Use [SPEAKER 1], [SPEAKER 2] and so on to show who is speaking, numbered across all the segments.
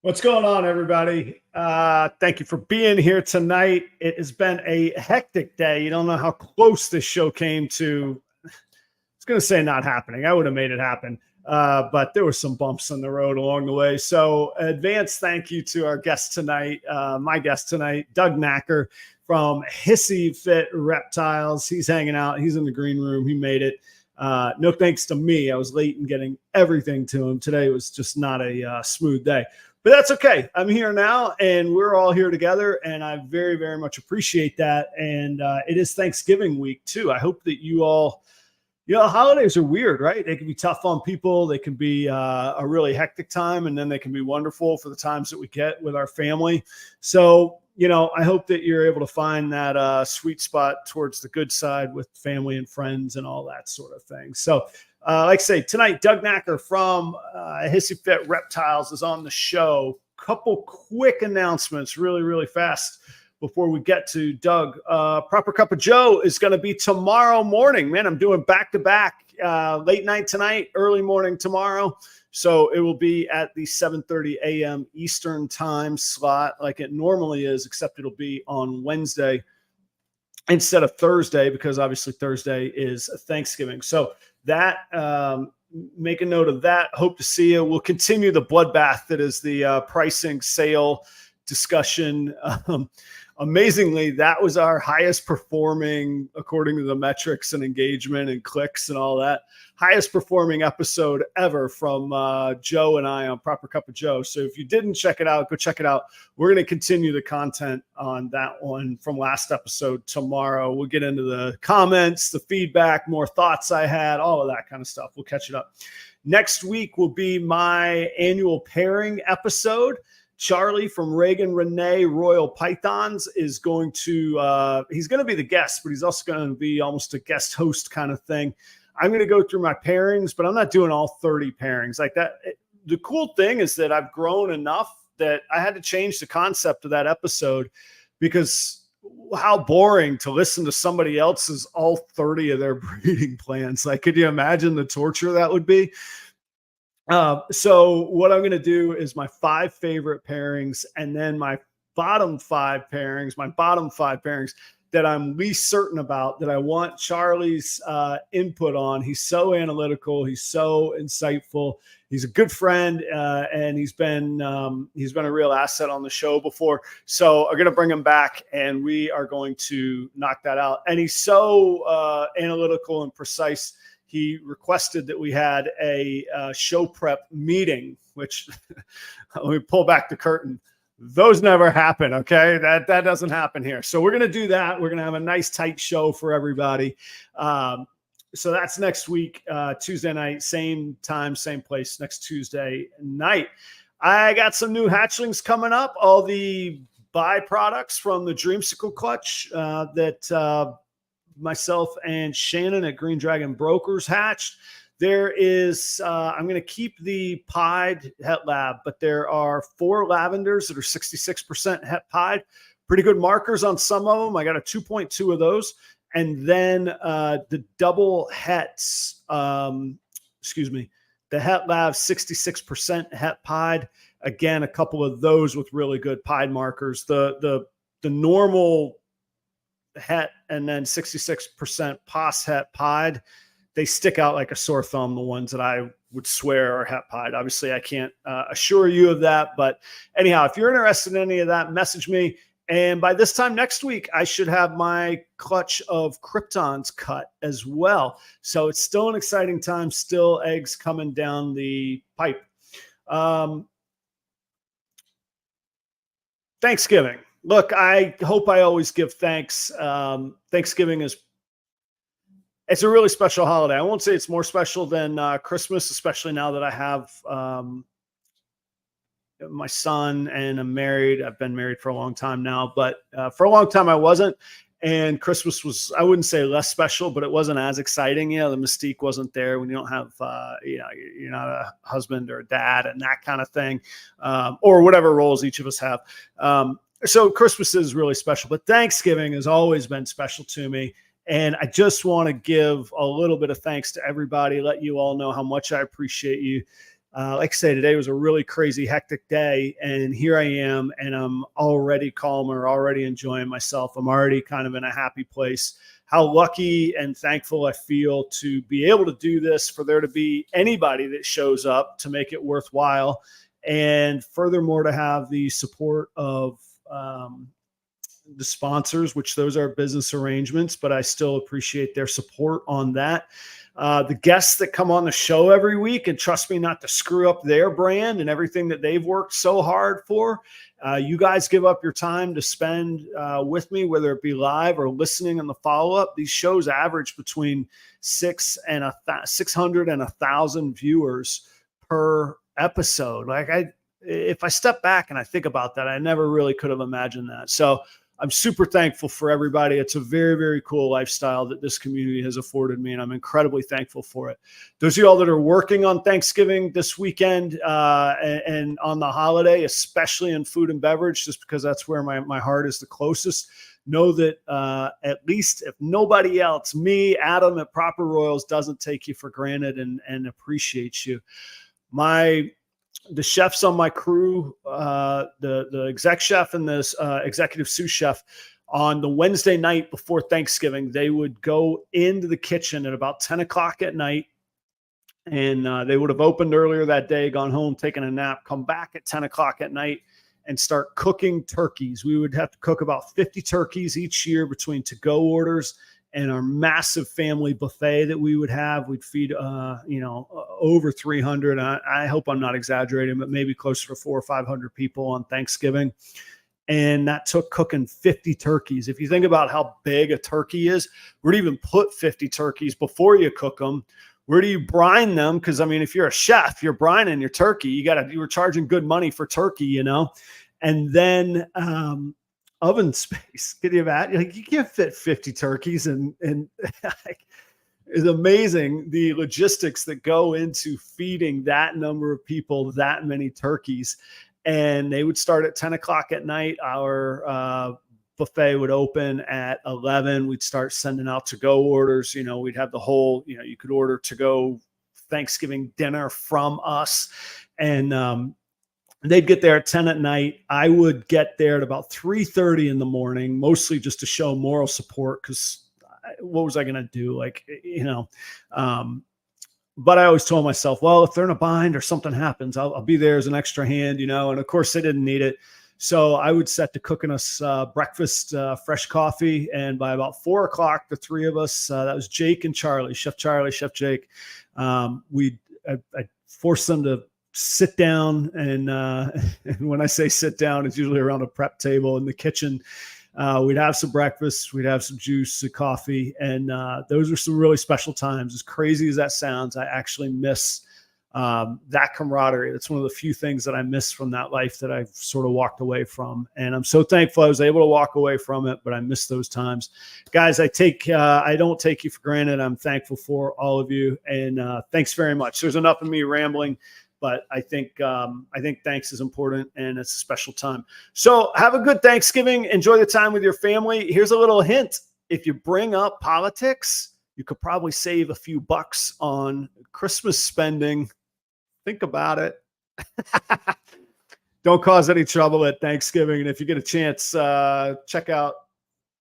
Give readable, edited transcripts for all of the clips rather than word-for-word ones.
[SPEAKER 1] What's going on, everybody? Thank you for being here tonight. It has been a hectic day. You don't know how close this show came to, I was going to say not happening. I would have made it happen. But there were some bumps in the road along the way. So advanced thank you to our guest tonight, my guest tonight, Doug Nacker from Hissy Fit Reptiles. He's hanging out. He's in the green room. He made it. No thanks to me. I was late in getting everything to him. Today was just not a smooth day. But that's okay. I'm here now, and we're all here together, and I very, very much appreciate that. And it is Thanksgiving week, too. I hope that you all, holidays are weird, right? They can be tough on people. They can be a really hectic time, and then they can be wonderful for the times that we get with our family. So, I hope that you're able to find that sweet spot towards the good side with family and friends and all that sort of thing. So, like I say, tonight, Doug Nacker from Hissy Fit Reptiles is on the show. Couple quick announcements really, really fast before we get to Doug. Proper Cup of Joe is going to be tomorrow morning. Man, I'm doing back-to-back, late night tonight, early morning tomorrow. So it will be at the 7:30 a.m. Eastern time slot like it normally is, except it'll be on Wednesday instead of Thursday, because obviously Thursday is Thanksgiving. So that, make a note of that. Hope to see you. We'll continue the bloodbath that is the pricing sale discussion. Amazingly, that was our highest performing, according to the metrics and engagement and clicks and all that, highest performing episode ever from Joe and I on Proper Cup of Joe. So if you didn't check it out, go check it out. We're going to continue the content on that one from last episode tomorrow. We'll get into the comments, the feedback, more thoughts I had, all of that kind of stuff. We'll catch it up. Next week will be my annual pairing episode. Charlie from Reagan Renee Royal Pythons is going to, he's going to be the guest, but he's also going to be almost a guest host kind of thing. I'm going to go through my pairings, but I'm not doing all 30 pairings like that. The cool thing is that I've grown enough that I had to change the concept of that episode, because how boring to listen to somebody else's all 30 of their breeding plans. Like, could you imagine the torture that would be? So what I'm going to do is my 5 favorite pairings, and then my bottom 5 pairings that I'm least certain about, that I want Charlie's input on. He's so analytical. He's so insightful. He's a good friend, and he's been a real asset on the show before. So I'm going to bring him back, and we are going to knock that out. And he's so analytical and precise. He requested that we had a show prep meeting, which let me pull back the curtain. Those never happen, okay? That doesn't happen here. So we're going to do that. We're going to have a nice tight show for everybody. So that's next week, Tuesday night, same time, same place, next Tuesday night. I got some new hatchlings coming up, all the byproducts from the Dreamsicle clutch that myself and Shannon at Green Dragon Brokers hatched. There is, I'm going to keep the pied het lab, but there are 4 lavenders that are 66% het pied. Pretty good markers on some of them. I got a 2.2 of those. And then the double hets, the het lab 66% het pied. Again, a couple of those with really good pied markers. The normal het and then 66% pos het pied, they stick out like a sore thumb, the ones that I would swear are het pied. Obviously, I can't assure you of that. But anyhow, if you're interested in any of that, message me. And by this time next week, I should have my clutch of Kryptons cut as well. So it's still an exciting time, still eggs coming down the pipe. Thanksgiving. Look, I hope I always give thanks. Thanksgiving it's a really special holiday. I won't say it's more special than Christmas, especially now that I have my son and I'm married. I've been married for a long time now, but for a long time I wasn't. And Christmas was, I wouldn't say less special, but it wasn't as exciting. The mystique wasn't there when you don't have, you're not a husband or a dad and that kind of thing, or whatever roles each of us have. So Christmas is really special, but Thanksgiving has always been special to me. And I just want to give a little bit of thanks to everybody, let you all know how much I appreciate you. like I say, today was a really crazy, hectic day, and here I am, and I'm already calmer, already enjoying myself. I'm already kind of in a happy place. How lucky and thankful I feel to be able to do this, for there to be anybody that shows up to make it worthwhile, and furthermore, to have the support of the sponsors, which those are business arrangements, but I still appreciate their support on that. The guests that come on the show every week and trust me not to screw up their brand and everything that they've worked so hard for. You guys give up your time to spend with me, whether it be live or listening on the follow-up. These shows average between 600 and 1,000 viewers per episode. If I step back and I think about that, I never really could have imagined that. So I'm super thankful for everybody. It's a very, very cool lifestyle that this community has afforded me, and I'm incredibly thankful for it. Those of y'all that are working on Thanksgiving this weekend and on the holiday, especially in food and beverage, just because that's where my heart is the closest, know that at least if nobody else, me, Adam at Proper Royals, doesn't take you for granted and appreciates you. The chefs on my crew, the exec chef and this executive sous chef, on the Wednesday night before Thanksgiving, they would go into the kitchen at about 10 o'clock at night. And they would have opened earlier that day, gone home, taken a nap, come back at 10 o'clock at night and start cooking turkeys. We would have to cook about 50 turkeys each year between to-go orders and our massive family buffet that we would have. We'd feed, over 300. I hope I'm not exaggerating, but maybe closer to 400 or 500 people on Thanksgiving. And that took cooking 50 turkeys. If you think about how big a turkey is, where do you even put 50 turkeys before you cook them? Where do you brine them? Because, I mean, if you're a chef, you're brining your turkey. You were charging good money for turkey, and then, oven space. Can you imagine? You can't fit 50 turkeys, and it's amazing the logistics that go into feeding that number of people that many turkeys. And they would start at 10 o'clock at night. Our buffet would open at 11. We'd start sending out to-go orders. We'd have the whole, you could order to-go Thanksgiving dinner from us, and they'd get there at 10 at night. I would get there at about 3:30 in the morning, mostly just to show moral support, because what was I going to do? But I always told myself, well, if they're in a bind or something happens, I'll be there as an extra hand, and of course they didn't need it. So I would set to cooking us breakfast, fresh coffee. And by about 4 o'clock, the three of us, that was Jake and Charlie, Chef Jake, I forced them to sit down, and when I say sit down, it's usually around a prep table in the kitchen. We'd have some breakfast, we'd have some juice, some coffee, and those were some really special times. As crazy as that sounds, I actually miss that camaraderie. That's one of the few things that I miss from that life that I've sort of walked away from, and I'm so thankful I was able to walk away from it, but I miss those times. Guys, I don't take you for granted. I'm thankful for all of you, and thanks very much. There's enough of me rambling, but I think thanks is important, and it's a special time. So have a good Thanksgiving. Enjoy the time with your family. Here's a little hint. If you bring up politics, you could probably save a few bucks on Christmas spending. Think about it. Don't cause any trouble at Thanksgiving. And if you get a chance, check out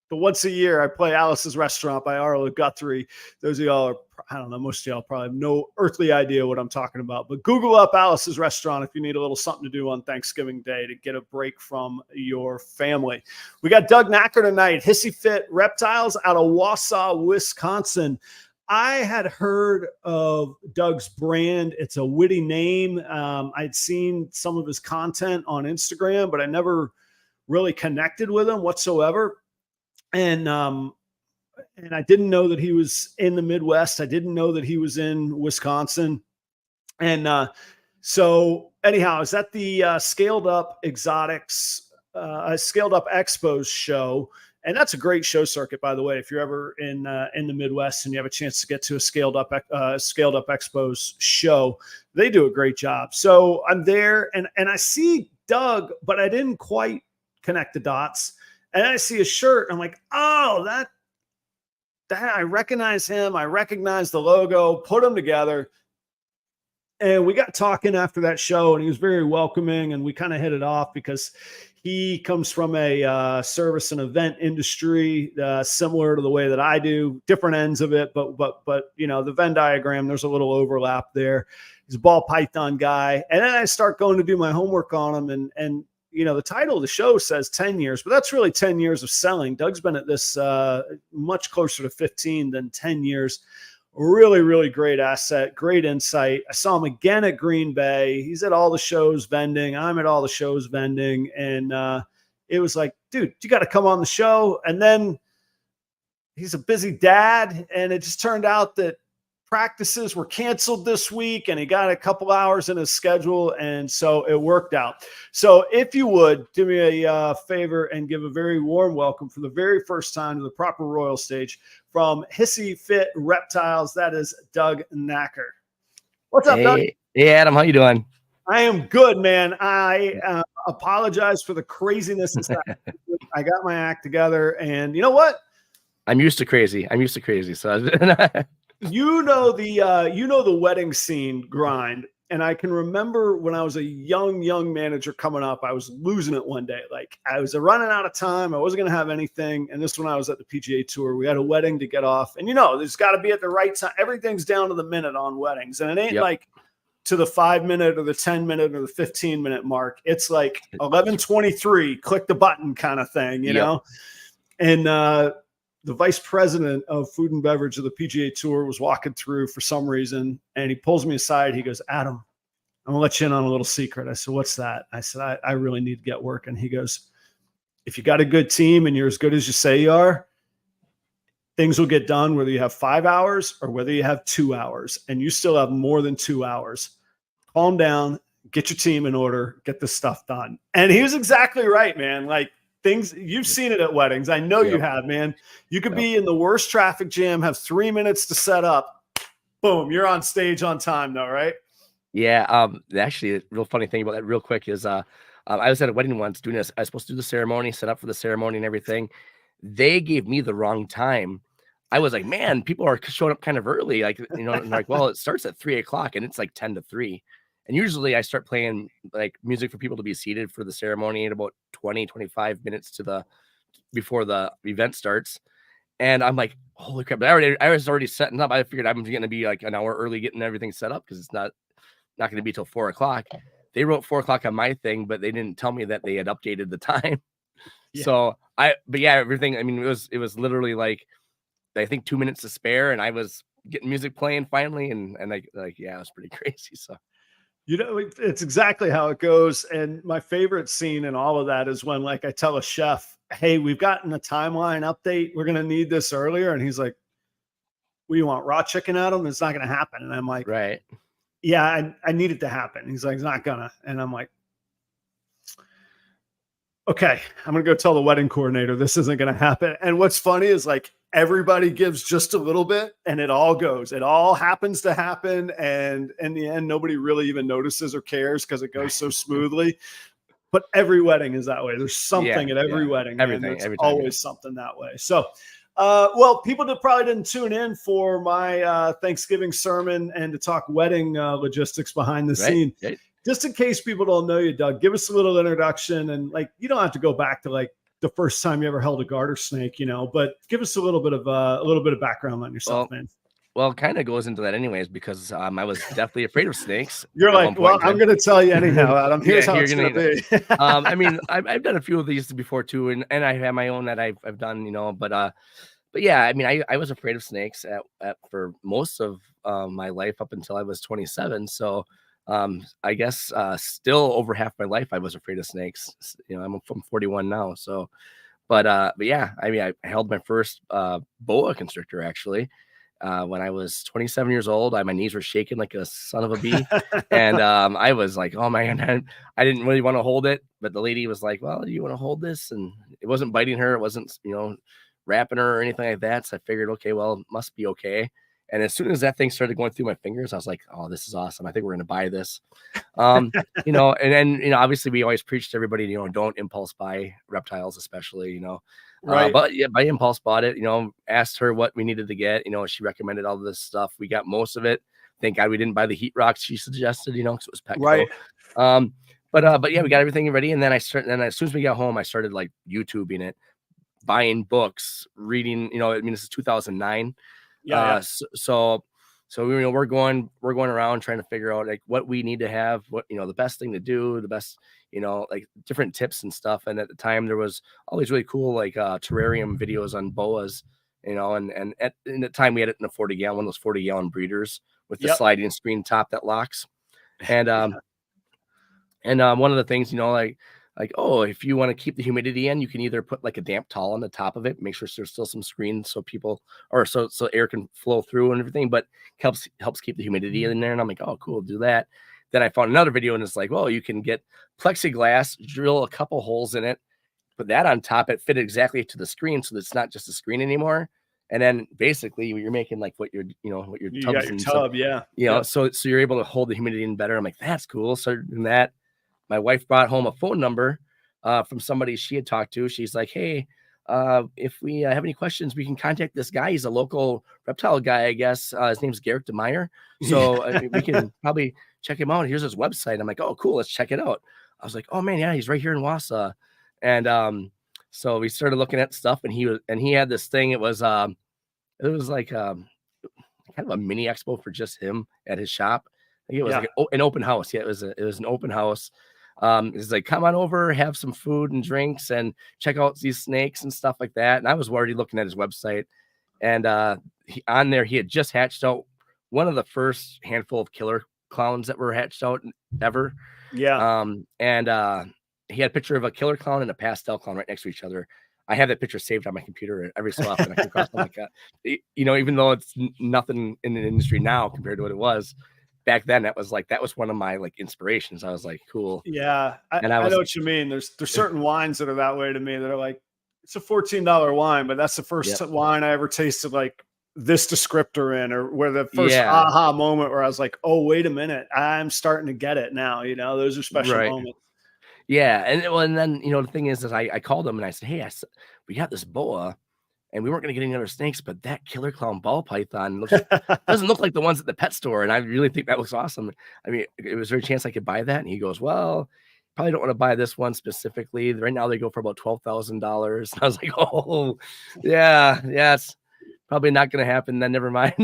[SPEAKER 1] the once a year I play Alice's Restaurant by Arlo Guthrie. Those of y'all I don't know, most of y'all probably have no earthly idea what I'm talking about, but Google up Alice's Restaurant if you need a little something to do on Thanksgiving Day to get a break from your family. We got Doug Nacker tonight, Hissy Fit Reptiles out of Wausau, Wisconsin. I had heard of Doug's brand. It's a witty name. I'd seen some of his content on Instagram, but I never really connected with him whatsoever. And I didn't know that he was in the Midwest. I didn't know that he was in Wisconsin. And so anyhow, I was at the Scaled Up Exotics, Scaled Up Expos show. And that's a great show circuit, by the way. If you're ever in the Midwest and you have a chance to get to a Scaled Up Expos show, they do a great job. So I'm there, and I see Doug, but I didn't quite connect the dots. And I see a shirt. I'm like, oh, that I recognize him. I recognize the logo. Put them together. And we got talking after that show, and he was very welcoming, and we kind of hit it off because he comes from a service and event industry, similar to the way that I do, different ends of it, but you know, the Venn diagram, there's a little overlap there. He's a ball python guy. And then I start going to do my homework on him, and you know, the title of the show says 10 years, but that's really 10 years of selling. Doug's been at this much closer to 15 than 10 years. Really, really great asset, great insight. I saw him again at Green Bay. He's at all the shows vending. I'm at all the shows vending. And it was like, dude, you got to come on the show. And then he's a busy dad. And it just turned out that practices were canceled this week, and he got a couple hours in his schedule. And so it worked out. So if you would do me a favor and give a very warm welcome for the very first time to the Proper Royal stage from Hissy Fit Reptiles, that is Doug Nacker. What's up, Doug?
[SPEAKER 2] Hey, Adam, how you doing?
[SPEAKER 1] I am good, man. I apologize for the craziness inside. I got my act together, and you know what?
[SPEAKER 2] I'm used to crazy. So
[SPEAKER 1] you know the wedding scene grind. And I can remember when I was a young manager coming up, I was losing it one day. Like, I was running out of time. I wasn't going to have anything. And this when I was at the PGA Tour, we had a wedding to get off. And, you know, there's got to be at the right time. Everything's down to the minute on weddings. And it ain't like to the 5 minute or the 10 minute or the 15 minute mark. It's like 11:23, click the button kind of thing, you know? And the vice president of food and beverage of the PGA Tour was walking through for some reason, and he pulls me aside. He goes, Adam, I'm gonna let you in on a little secret. I said, what's that? I said, I really need to get working. He goes, if you got a good team and you're as good as you say you are, things will get done whether you have 5 hours or whether you have 2 hours, and you still have more than 2 hours. Calm down, get your team in order, get this stuff done. And he was exactly right, man. Like, things, you've seen it at weddings. I know you have, man. You could be in the worst traffic jam, have 3 minutes to set up. Boom, you're on stage on time though, right?
[SPEAKER 2] Yeah. Actually, a real funny thing about that real quick is I was at a wedding once doing this. I was supposed to do the ceremony, set up for the ceremony and everything. They gave me the wrong time. I was like, man, people are showing up kind of early. Like, you know, like, well, it starts at 3 o'clock and it's like 10 to 3. And usually I start playing like music for people to be seated for the ceremony at about 20-25 minutes before the event starts. And I'm like, holy crap. I was already setting up. I figured I'm going to be like an hour early getting everything set up because it's not going to be till 4 o'clock. They wrote 4 o'clock on my thing, but they didn't tell me that they had updated the time. Yeah. So everything. I mean, it was literally like, I think 2 minutes to spare, and I was getting music playing finally. And it was pretty crazy. So.
[SPEAKER 1] You know, it's exactly how it goes. And my favorite scene in all of that is when, like, I tell a chef, hey, we've gotten a timeline update. We're going to need this earlier. And he's like, what do you want, raw chicken at him? It's not going to happen. And I'm like,
[SPEAKER 2] right.
[SPEAKER 1] Yeah, I need it to happen. He's like, it's not gonna. And I'm like, okay, I'm going to go tell the wedding coordinator this isn't going to happen. And what's funny is, like, everybody gives just a little bit and it all happens to happen. And in the end, nobody really even notices or cares because it goes so smoothly. But every wedding is that way. There's something at every wedding. Everything. There's always something that way. So, well, people that probably didn't tune in for my Thanksgiving sermon and to talk wedding logistics behind the scene. Right. Just in case people don't know you, Doug, give us a little introduction. And, like, you don't have to go back to like the first time you ever held a garter snake, you know, but give us a little bit of background on yourself, man.
[SPEAKER 2] Well, it kind of goes into that anyways, because I was definitely afraid of snakes.
[SPEAKER 1] You're like, well, I'm going to tell you anyhow, Adam. Here's how it's going to be.
[SPEAKER 2] I mean, I've done a few of these before too, and I have my own that I've done, you know, but yeah, I mean, I was afraid of snakes for most of my life up until I was 27. So I guess still over half my life I was afraid of snakes. You know, I'm 41 now, so but yeah, I mean, I held my first boa constrictor actually when I was 27 years old. My knees were shaking like a son of a bee, and I was like, oh man, I didn't really want to hold it, but the lady was like, well, do you want to hold this? And it wasn't biting her, it wasn't, you know, wrapping her or anything like that. So I figured, okay, well, it must be okay. And as soon as that thing started going through my fingers, I was like, oh, this is awesome. I think we're going to buy this. You know, and then, you know, obviously we always preach to everybody, you know, don't impulse buy reptiles, especially, you know, right. But yeah, by impulse bought it, you know, asked her what we needed to get, you know, she recommended all this stuff. We got most of it thank God we didn't buy the heat rocks she suggested, you know, because it was Petco.
[SPEAKER 1] Right.
[SPEAKER 2] But yeah, we got everything ready, and then as soon as we got home, I started like YouTubing it, buying books, reading. You know, I mean, this is 2009.
[SPEAKER 1] Yeah.
[SPEAKER 2] So you know, we're going around trying to figure out like what we need to have, what, you know, the best thing to do, the best, you know, like different tips and stuff. And at the time there was all these really cool like terrarium videos on boas, you know, and in the time we had it in a 40-gallon, one of those 40-gallon breeders with the sliding screen top that locks. And one of the things, you know, like, oh, if you want to keep the humidity in, you can either put like a damp towel on the top of it, make sure there's still some screen so people, or so air can flow through and everything, but helps keep the humidity in there. And I'm like, oh, cool, do that. Then I found another video, and it's like, well, you can get plexiglass, drill a couple holes in it, put that on top. It fit exactly to the screen, so that it's not just a screen anymore. And then basically you're making like what your
[SPEAKER 1] You
[SPEAKER 2] tubs
[SPEAKER 1] got your
[SPEAKER 2] and
[SPEAKER 1] tub,
[SPEAKER 2] stuff,
[SPEAKER 1] yeah.
[SPEAKER 2] you know, so you're able to hold the humidity in better. I'm like, that's cool. So doing that. My wife brought home a phone number from somebody she had talked to. She's like, hey, if we have any questions, we can contact this guy. He's a local reptile guy, I guess. His name's Garrett DeMeyer. So we can probably check him out. Here's his website. I'm like, oh, cool. Let's check it out. I was like, oh, man, yeah, he's right here in Wausau. And so we started looking at stuff, and he had this thing. It was like kind of a mini expo for just him at his shop. I think it was like an open house. Yeah, it was an open house. It's like, come on over, have some food and drinks, and check out these snakes and stuff like that. And I was already looking at his website, and on there he had just hatched out one of the first handful of killer clowns that were hatched out ever.
[SPEAKER 1] Yeah.
[SPEAKER 2] And he had a picture of a killer clown and a pastel clown right next to each other. I have that picture saved on my computer, and every so often I come across something like that. You know, even though it's nothing in the industry now compared to what it was back then, that was one of my like inspirations. I was like, cool.
[SPEAKER 1] Yeah. I know what you mean. There's certain wines that are that way to me, that are like, it's a $14 wine, but that's the first wine I ever tasted like this descriptor in, or where the first aha moment where I was like, oh, wait a minute, I'm starting to get it now. You know, those are special moments.
[SPEAKER 2] Yeah. And then, you know, the thing is I called him and I said, hey, we got this boa, and we weren't going to get any other snakes, but that killer clown ball python doesn't look like the ones at the pet store. And I really think that looks awesome. I mean, was there a chance I could buy that? And he goes, well, probably don't want to buy this one specifically. Right now they go for about $12,000. I was like, oh, yeah, it's probably not going to happen. Then never mind.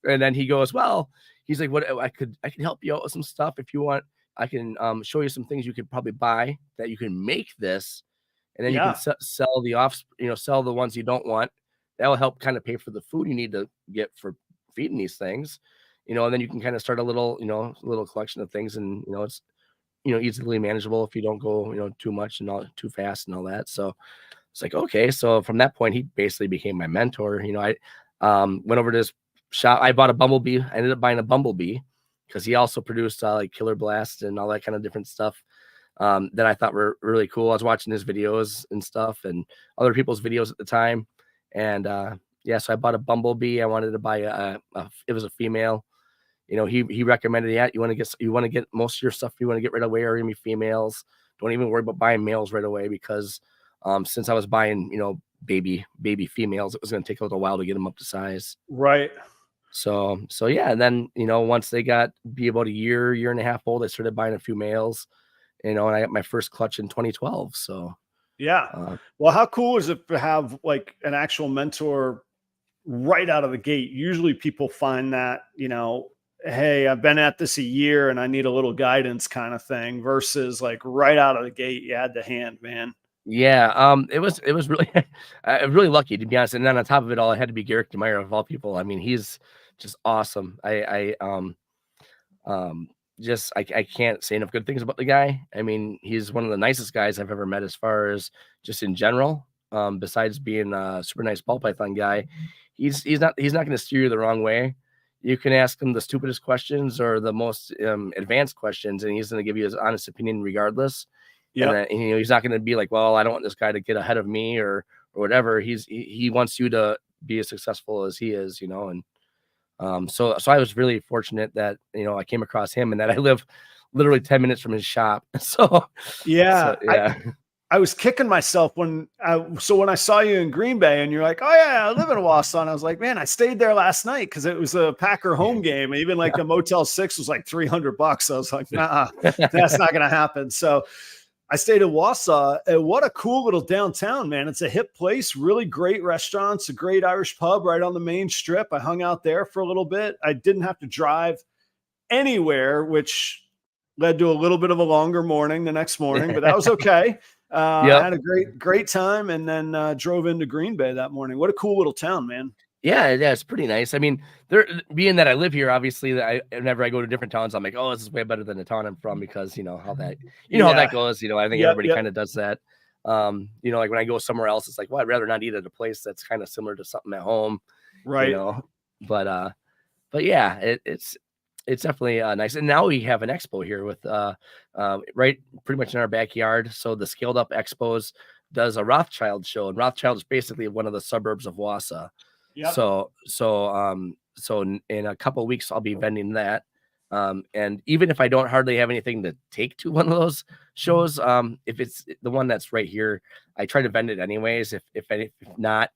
[SPEAKER 2] And then he goes, well, he's like, what, I can help you out with some stuff if you want. I can show you some things you could probably buy that you can make this, and then you can sell sell the ones you don't want. That will help kind of pay for the food you need to get for feeding these things, you know, and then you can kind of start a little collection of things, and, you know, it's, you know, easily manageable if you don't go, you know, too much and all too fast and all that. So it's like, okay. So from that point, he basically became my mentor. You know, I went over to his shop. I bought a bumblebee. I ended up buying a bumblebee because he also produced like Killer Blast and all that kind of different stuff that I thought were really cool. I was watching his videos and stuff and other people's videos at the time. And so I bought a bumblebee. I wanted to buy it was a female. You know, he recommended, you want to get most of your stuff you want to get right away are gonna be females. Don't even worry about buying males right away, because since I was buying, you know, baby females, it was going to take a little while to get them up to size.
[SPEAKER 1] Right.
[SPEAKER 2] So yeah. And then, you know, once they be about a year and a half old, I started buying a few males, you know, and I got my first clutch in 2012. So
[SPEAKER 1] yeah. Well, how cool is it to have like an actual mentor right out of the gate? Usually people find that, you know, hey, I've been at this a year and I need a little guidance kind of thing, versus like right out of the gate, you had the hand, man.
[SPEAKER 2] Yeah. It was really, I'm really lucky, to be honest. And then on top of it all, I had to be Garrett DeMeyer of all people. I mean, he's just awesome. I can't say enough good things about the guy. I mean, he's one of the nicest guys I've ever met, as far as just in general. Besides being a super nice ball python guy, he's not going to steer you the wrong way. You can ask him the stupidest questions or the most advanced questions, and he's going to give you his honest opinion regardless. Yeah. And you know, he's not going to be like, well, I don't want this guy to get ahead of me or whatever. He wants you to be as successful as he is, you know. And so I was really fortunate that, you know, I came across him, and that I live literally 10 minutes from his shop. So
[SPEAKER 1] yeah. I was kicking myself when when I saw you in Green Bay and you're like, oh yeah, I live in Wausau. And I was like, man, I stayed there last night because it was a Packer home game. And even like the Motel 6 was like $300. I was like, nah, that's not going to happen. So I stayed in Wausau. And what a cool little downtown, man. It's a hip place, really great restaurants, a great Irish pub right on the main strip. I hung out there for a little bit. I didn't have to drive anywhere, which led to a little bit of a longer morning the next morning, but that was okay. I had a great time, and then drove into Green Bay that morning. What a cool little town, man.
[SPEAKER 2] Yeah, it's pretty nice. I mean, being that I live here, obviously, whenever I go to different towns, I'm like, oh, this is way better than the town I'm from, because you know how that goes. You know, I think everybody kind of does that. You know, like when I go somewhere else, it's like, well, I'd rather not eat at a place that's kind of similar to something at home,
[SPEAKER 1] right?
[SPEAKER 2] You know, but yeah, it's definitely nice. And now we have an expo here with right pretty much in our backyard. So the Scaled Up Expos does a Rothschild show, and Rothschild is basically one of the suburbs of Wausau. Yep. So in a couple of weeks I'll be vending that. And even if I don't hardly have anything to take to one of those shows, if it's the one that's right here, I try to vend it anyways. If not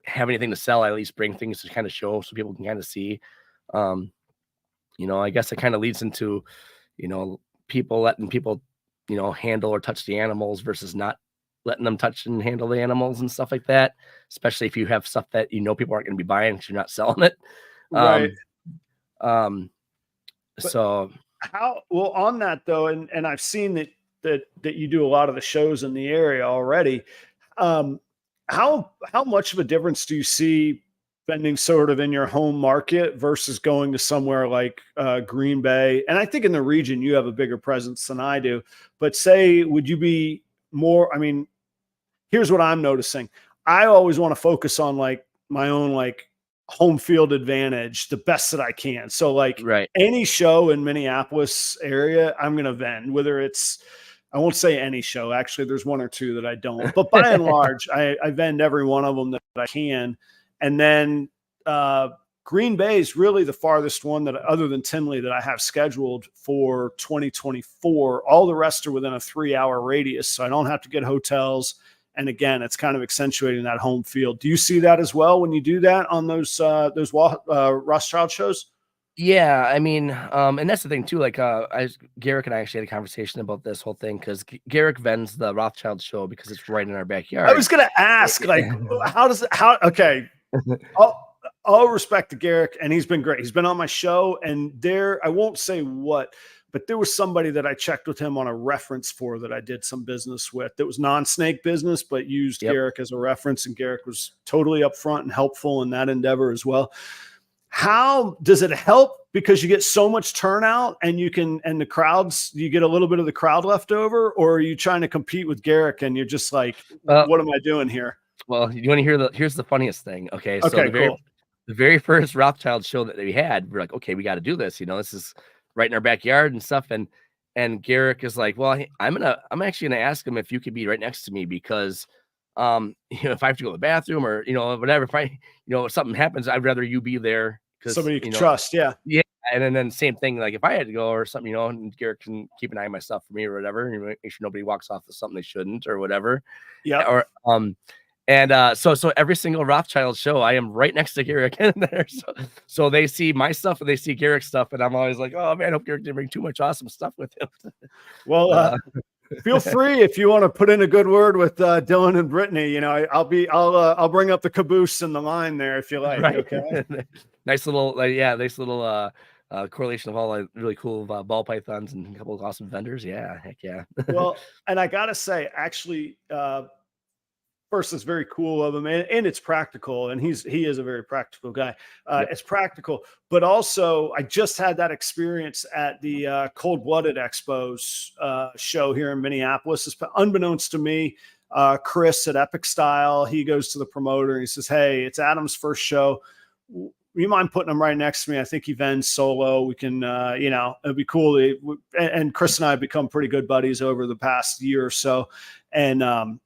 [SPEAKER 2] have anything to sell, I at least bring things to kind of show so people can kind of see. You know, I guess it kind of leads into, you know, letting people, you know, handle or touch the animals versus not letting them touch and handle the animals and stuff like that, especially if you have stuff that, you know, people aren't going to be buying because you're not selling it.
[SPEAKER 1] Right.
[SPEAKER 2] So
[SPEAKER 1] well, on that though, and I've seen that you do a lot of the shows in the area already. How much of a difference do you see vending sort of in your home market versus going to somewhere like Green Bay? And I think in the region you have a bigger presence than I do, but say, would you be more, I mean, here's what I'm noticing. I always want to focus on like my own, like home field advantage, the best that I can. So like any show in Minneapolis area, I'm going to vend, whether it's, I won't say any show. Actually, there's one or two that I don't, but by and large, I vend every one of them that I can. And then Green Bay is really the farthest one that, other than Tinley, that I have scheduled for 2024. All the rest are within a 3-hour radius, so I don't have to get hotels. And again, it's kind of accentuating that home field. Do you see that as well when you do that on those Rothschild shows?
[SPEAKER 2] Yeah, I mean, and that's the thing too. Like, Garrick and I actually had a conversation about this whole thing because Garrick vends the Rothschild show because it's right in our backyard.
[SPEAKER 1] I was going to ask, like, okay. All respect to Garrick, and he's been great. He's been on my show, and I won't say what, but there was somebody that I checked with him on a reference for that I did some business with that was non-snake business, but used Garrick as a reference, and Garrick was totally upfront and helpful in that endeavor as well. How does it help? Because you get so much turnout and and the crowds, you get a little bit of the crowd left over, or are you trying to compete with Garrick and you're just like, what am I doing here?
[SPEAKER 2] Well, you want to hear here's the funniest thing. Okay. So
[SPEAKER 1] cool.
[SPEAKER 2] The very first Rothschild show that we had, we're like, okay, we got to do this. You know, this is right in our backyard and stuff. And Garrick is like, well, I'm actually going to ask him if you could be right next to me because, you know, if I have to go to the bathroom or, you know, whatever, if something happens, I'd rather you be there.
[SPEAKER 1] Somebody you can trust. Yeah.
[SPEAKER 2] Yeah. And then same thing, like if I had to go or something, you know, and Garrick can keep an eye on my stuff for me or whatever, and make sure nobody walks off with something they shouldn't or whatever.
[SPEAKER 1] Yeah.
[SPEAKER 2] Or, so every single Rothschild show, I am right next to Garrick in there. So they see my stuff and they see Garrick's stuff. And I'm always like, oh man, I hope Garrick didn't bring too much awesome stuff with him.
[SPEAKER 1] Well, feel free if you want to put in a good word with Dylan and Brittany. You know, I'll bring up the caboose and the line there if you like. Right. Okay.
[SPEAKER 2] nice little correlation of all the really cool ball pythons and a couple of awesome vendors. Yeah, heck yeah.
[SPEAKER 1] Well, and I gotta say, actually, first, it's very cool of him, and it's practical, and he is a very practical guy. It's practical, but also I just had that experience at the Cold Blooded Expos show here in Minneapolis. It's unbeknownst to me. Chris at Epic Style, he goes to the promoter and he says, "Hey, it's Adam's first show. You mind putting him right next to me? I think he vends solo. We can, you know, it'd be cool." And Chris and I have become pretty good buddies over the past year or so. And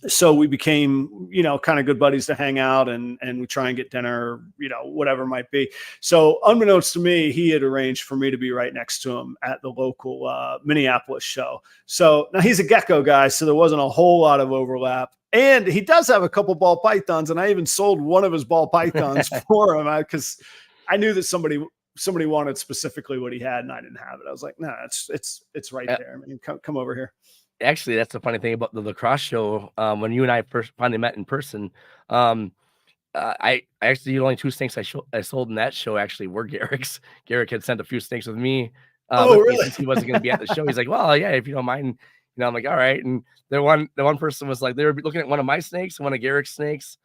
[SPEAKER 1] So we became, kind of good buddies to hang out and we try and get dinner, whatever it might be. So unbeknownst to me, he had arranged for me to be right next to him at the local Minneapolis show. So now he's a gecko guy, so there wasn't a whole lot of overlap. And he does have a couple ball pythons, and I even sold one of his ball pythons for him because I knew that somebody wanted specifically what he had, and I didn't have it. I was like, no, it's right there. I mean, come over here.
[SPEAKER 2] Actually, that's the funny thing about the lacrosse show. When you and I first finally met in person, I actually, the only two snakes I sold in that show actually were Garrick's. Garrick had sent a few snakes with me.
[SPEAKER 1] Really?
[SPEAKER 2] Since he wasn't going to be at the show. He's like, well, yeah, if you don't mind, I'm like, all right. And the one person was like, they were looking at one of my snakes, one of Garrick's snakes,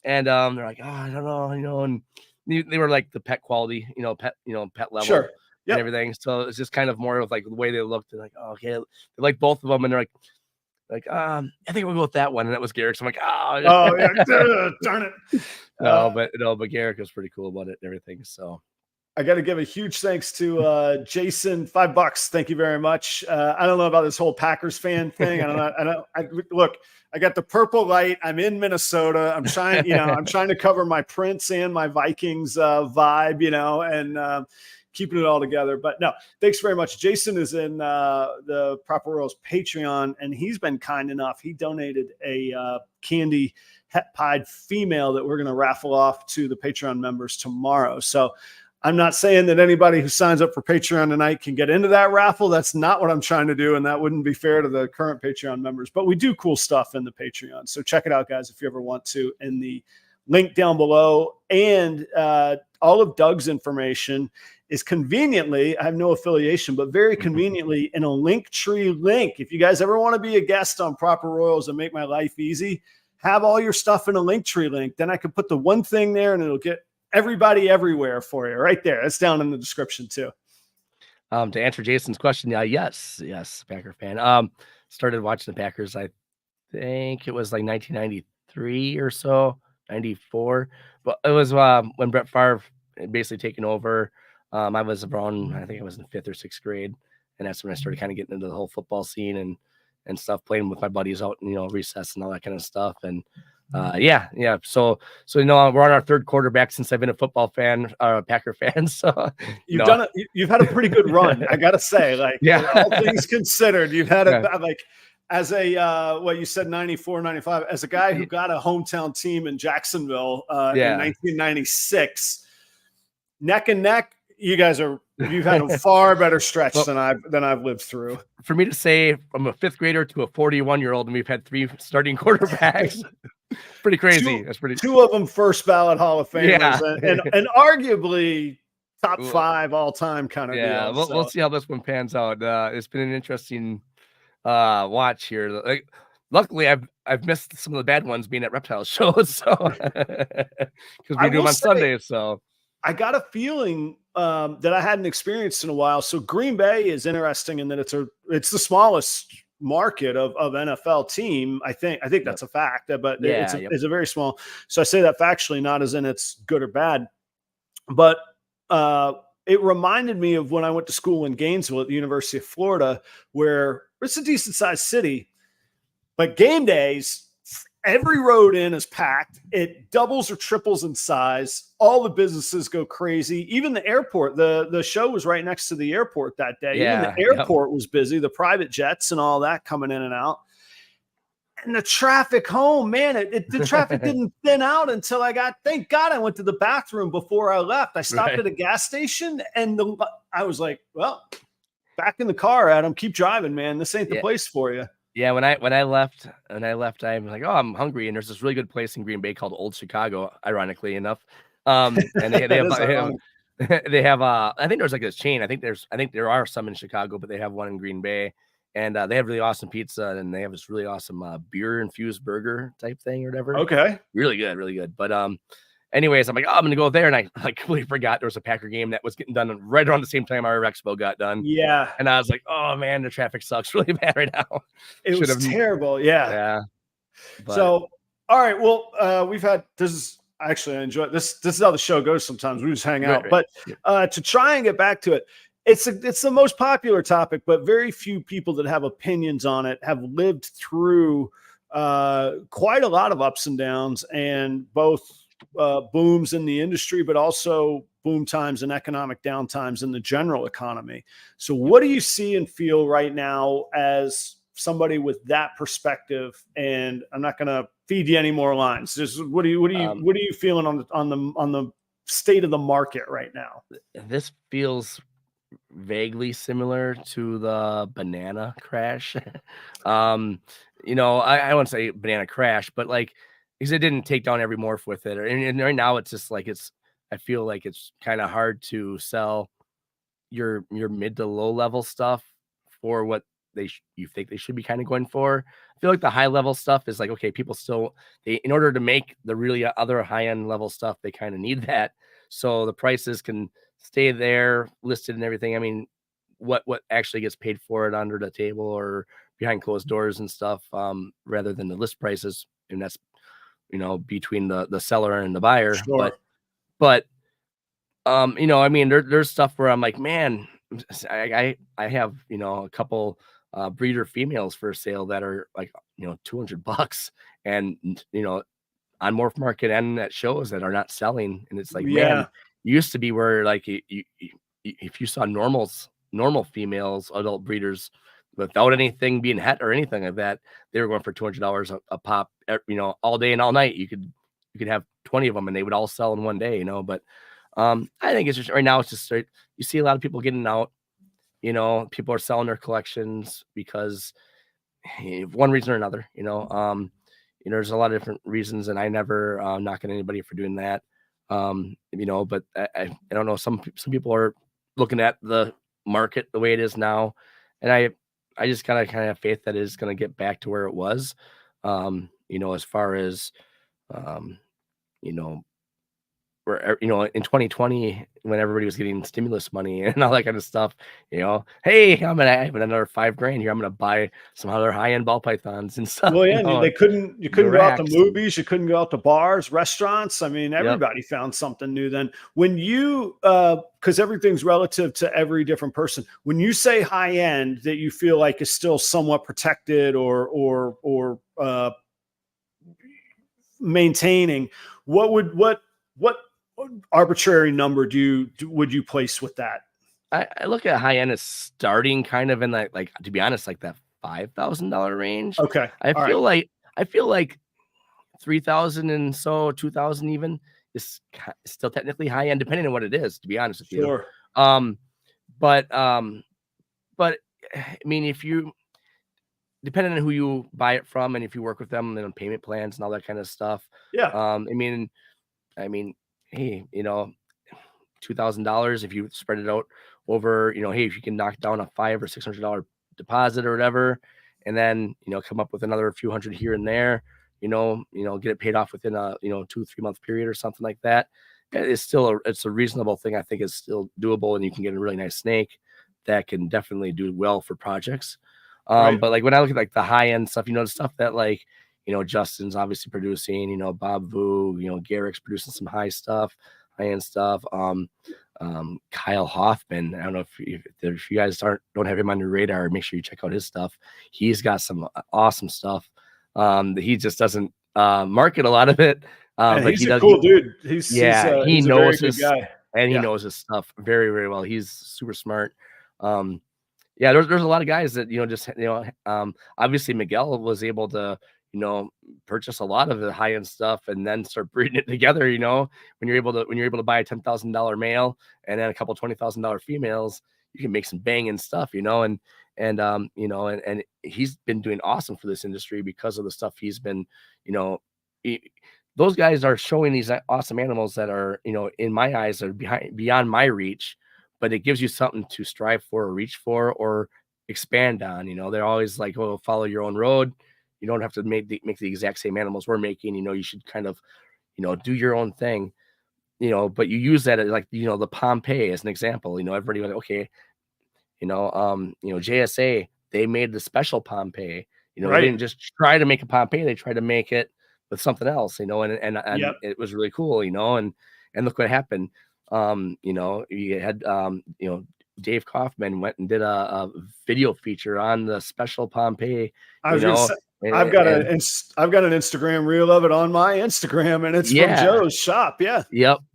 [SPEAKER 2] and they're like, oh, I don't know, and they were like the pet quality, pet level.
[SPEAKER 1] Sure.
[SPEAKER 2] Yep. And everything. So it's just kind of more of like the way they looked. They're like, oh, okay, they like both of them, and they're like, I think we'll go with that one. And that was Garrick's. I'm like, oh
[SPEAKER 1] yeah, darn it.
[SPEAKER 2] But Garrick was pretty cool about it and everything. So
[SPEAKER 1] I got to give a huge thanks to Jason, $5. Thank you very much. I don't know about this whole Packers fan thing. Look, I got the purple light. I'm in Minnesota. I'm trying, I'm trying to cover my Prince and my Vikings vibe, and keeping it all together. But no, thanks very much. Jason is in the Proper Royals Patreon, and he's been kind enough. He donated a candy het pied female that we're going to raffle off to the Patreon members tomorrow. So I'm not saying that anybody who signs up for Patreon tonight can get into that raffle. That's not what I'm trying to do, and that wouldn't be fair to the current Patreon members. But we do cool stuff in the Patreon. So check it out, guys, if you ever want to, in the link down below. And all of Doug's information is conveniently, I have no affiliation, but very conveniently in a LinkTree link. If you guys ever want to be a guest on Proper Royals and make my life easy, have all your stuff in a LinkTree link. Then I can put the one thing there and it'll get everybody everywhere for you right there. It's down in the description too.
[SPEAKER 2] To answer Jason's question, yes, Packer fan. Started watching the Packers, I think it was like 1993 or so, 94. But it was when Brett Favre had basically taken over. I was around, I think I was in 5th or 6th grade, and that's when I started kind of getting into the whole football scene and stuff, playing with my buddies out, recess and all that kind of stuff. And yeah. So we're on our 3rd quarterback since I've been a football fan, Packer fan. So
[SPEAKER 1] you've done it. You've had a pretty good run, I gotta say. Like, all things considered, you've had like as a what you said, 94, 95, as a guy who got a hometown team in Jacksonville in 1996, neck and neck. You've had a far better stretch than I've lived through. For
[SPEAKER 2] me to say from a 5th grader to a 41-year-old, and we've had 3 starting quarterbacks, pretty crazy. That's pretty.
[SPEAKER 1] 2 of them first ballot Hall of Famers, and arguably top 5 all time kind of.
[SPEAKER 2] Yeah,
[SPEAKER 1] deal,
[SPEAKER 2] we'll see how this one pans out. It's been an interesting watch here. Like, luckily, I've missed some of the bad ones being at Reptile shows, so because we do them on Sundays. So
[SPEAKER 1] I got a feeling that I hadn't experienced in a while. So Green Bay is interesting in that it's the smallest market of NFL team. I think that's a fact, but it's a very small. So I say that factually, not as in it's good or bad, but it reminded me of when I went to school in Gainesville at the University of Florida, where it's a decent sized city, but game days, every road in is packed. It doubles or triples in size. All the businesses go crazy. Even the airport, the show was right next to the airport that day.
[SPEAKER 2] Yeah,
[SPEAKER 1] even the airport was busy, the private jets and all that coming in and out. And the traffic home, man, the traffic didn't thin out until thank God I went to the bathroom before I left. I stopped at a gas station and I was like, well, back in the car, Adam, keep driving, man. This ain't the place for you.
[SPEAKER 2] Yeah, when I left, I'm like, oh, I'm hungry, and there's this really good place in Green Bay called Old Chicago, ironically enough. And they have I think there's like this chain. I think there are some in Chicago, but they have one in Green Bay, and they have really awesome pizza, and they have this really awesome beer infused burger type thing or whatever.
[SPEAKER 1] Okay,
[SPEAKER 2] really good. But anyways, I'm like, oh, I'm gonna go there, and I completely forgot there was a Packer game that was getting done right around the same time our Expo got done.
[SPEAKER 1] Yeah,
[SPEAKER 2] and I was like, oh man, the traffic sucks really bad right now.
[SPEAKER 1] It was terrible. Yeah.
[SPEAKER 2] But,
[SPEAKER 1] so, all right, well, we've had this. Actually, I enjoy this. This is how the show goes. Sometimes we just hang out, but to try and get back to it, it's the most popular topic, but very few people that have opinions on it have lived through quite a lot of ups and downs, and both booms in the industry, but also boom times and economic downtimes in the general economy. So what do you see and feel right now as somebody with that perspective? And I'm not going to feed you any more lines. Just what are you feeling on the state of the market right now?
[SPEAKER 2] This feels vaguely similar to the banana crash. You know, I wouldn't say banana crash, but like, because it didn't take down every morph with it. And right now it's just like, I feel like it's kind of hard to sell your mid to low level stuff for what you think they should be kind of going for. I feel like the high level stuff is like, okay, people still, in order to make the really other high end level stuff, they kind of need that. So the prices can stay there listed and everything. I mean, what actually gets paid for it under the table or behind closed doors and stuff, rather than the list prices. And that's, you know, between the seller and the buyer.
[SPEAKER 1] Sure.
[SPEAKER 2] But you know, I mean, there's stuff where I'm like, man, I have, you know, a couple breeder females for sale that are like, you know, $200, and you know, on Morph Market and at shows that are not selling. And it's like, man, it used to be where like if you saw normal females, adult breeders, without anything being het or anything like that, they were going for $200 a pop, you know, all day and all night. You could have 20 of them and they would all sell in one day, you know. But I think it's just right now, it's just straight. You see a lot of people getting out, you know, people are selling their collections because one reason or another, you know. You know, there's a lot of different reasons, and I never knock at anybody for doing that. You know, but I don't know. Some people are looking at the market the way it is now, and I just kind of have faith that it's going to get back to where it was. You know, as far as you know, where, you know, in 2020 when everybody was getting stimulus money and all that kind of stuff, you know, hey, I'm gonna have another $5,000 here. I'm gonna buy some other high-end ball pythons and stuff.
[SPEAKER 1] Well, yeah,
[SPEAKER 2] you know,
[SPEAKER 1] you couldn't go out to movies, you couldn't go out to bars, restaurants. I mean, everybody found something new then. When you because everything's relative to every different person. When you say high end that you feel like is still somewhat protected or maintaining, what arbitrary number would you place with that?
[SPEAKER 2] I look at high end as starting kind of in that, like, to be honest, like that $5,000 range.
[SPEAKER 1] Okay.
[SPEAKER 2] I feel like 3,000 and so 2,000 even is still technically high end, depending on what it is, to be honest with you. But I mean, if you, depending on who you buy it from and if you work with them and on payment plans and all that kind of stuff. I mean, hey, you know, $2,000 if you spread it out over, you know, hey, if you can knock down a $500 or $600 deposit or whatever, and then, you know, come up with another few hundred here and there, you know, get it paid off within a, you know, 2-3 month period or something like that. It's still it's a reasonable thing. I think it's still doable, and you can get a really nice snake that can definitely do well for projects. But like when I look at like the high end stuff, you know, the stuff that like, you know, Justin's obviously producing, you know, Bob Vu, you know, Garrick's producing some high end stuff. Kyle Hoffman, I don't know if you guys don't have him on your radar, make sure you check out his stuff. He's got some awesome stuff. He just doesn't market a lot of it. But
[SPEAKER 1] he's a cool dude.
[SPEAKER 2] He knows his guy, and he knows his stuff very, very well. He's super smart. Yeah, there's a lot of guys that, you know, just, you know, obviously Miguel was able to, you know, purchase a lot of the high end stuff and then start breeding it together. You know, when you're able to buy a $10,000 male and then a couple $20,000 females, you can make some banging stuff. You know, and you know, and he's been doing awesome for this industry because of the stuff he's been, you know, those guys are showing these awesome animals that are, you know, in my eyes are beyond my reach. But it gives you something to strive for or reach for or expand on. You know, they're always like, oh, follow your own road. You don't have to make the exact same animals we're making. You know, you should kind of, you know, do your own thing, you know, but you use that as like, you know, the Pompeii as an example. You know, everybody was like, okay, you know, JSA, they made the special Pompeii. You know, they didn't just try to make a Pompeii, they tried to make it with something else, you know, and it was really cool, you know, and look what happened. You know, you had, you know, Dave Kaufman went and did a video feature on the special Pompeii.
[SPEAKER 1] I've got an Instagram reel of it on my Instagram, and it's from Joe's shop. Yeah.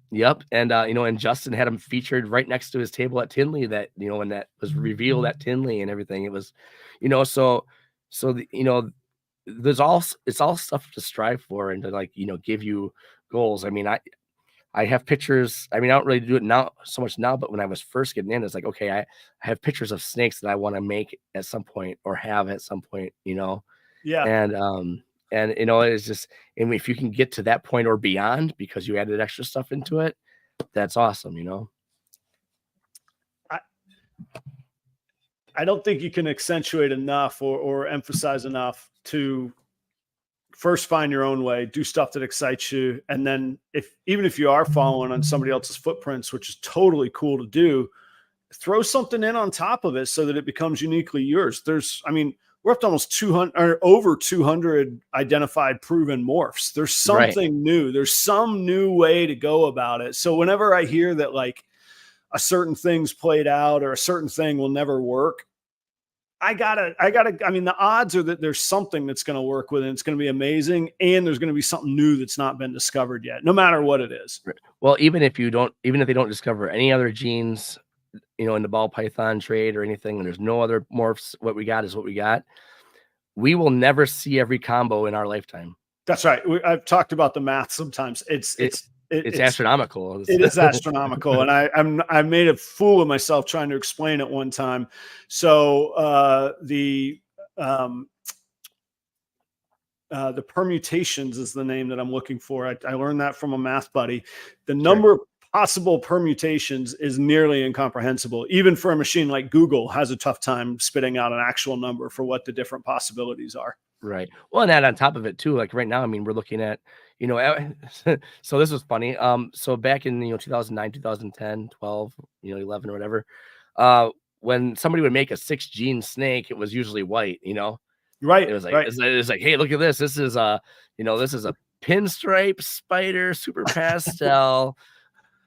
[SPEAKER 2] Yep. And and Justin had him featured right next to his table at Tinley, that, when that was revealed at Tinley and everything. It was, so it's all stuff to strive for and to give you goals. I mean, I have pictures. I mean, I don't really do it now so much now, but when I was first getting in, it's like, okay, I have pictures of snakes that I want to make at some point or have at some point,
[SPEAKER 1] Yeah.
[SPEAKER 2] And it's just, and if you can get to that point or beyond because you added extra stuff into it, that's awesome.
[SPEAKER 1] I don't think you can accentuate enough or emphasize enough to first find your own way, do stuff that excites you. And then even if you are following on somebody else's footprints, which is totally cool to do, throw something in on top of it so that it becomes uniquely yours. We're up to almost 200 or over 200 identified proven morphs. There's something new. There's some new way to go about it. So whenever I hear that like a certain thing's played out or a certain thing will never work, the odds are that there's something that's going to work with it. It's going to be amazing. And there's going to be something new that's not been discovered yet, no matter what it is.
[SPEAKER 2] Well, even if they don't discover any other genes, in the ball python trade or anything, and there's no other morphs, what we got is what we got. We will never see every combo in our lifetime.
[SPEAKER 1] That's right. I've talked about the math sometimes. It's
[SPEAKER 2] astronomical.
[SPEAKER 1] It is astronomical. And I made a fool of myself trying to explain it one time. So the permutations is the name that I'm looking for. I learned that from a math buddy. The number of possible permutations is nearly incomprehensible. Even for a machine like Google has a tough time spitting out an actual number for what the different possibilities are.
[SPEAKER 2] Right. Well, and that on top of it too, like right now, we're looking at, so this was funny. So back in, 2009, 2010, 12, 11 or whatever, when somebody would make a 6-gene snake, it was usually white,
[SPEAKER 1] Right.
[SPEAKER 2] It was like, it's like, hey, look at this. This is a pinstripe spider, super pastel,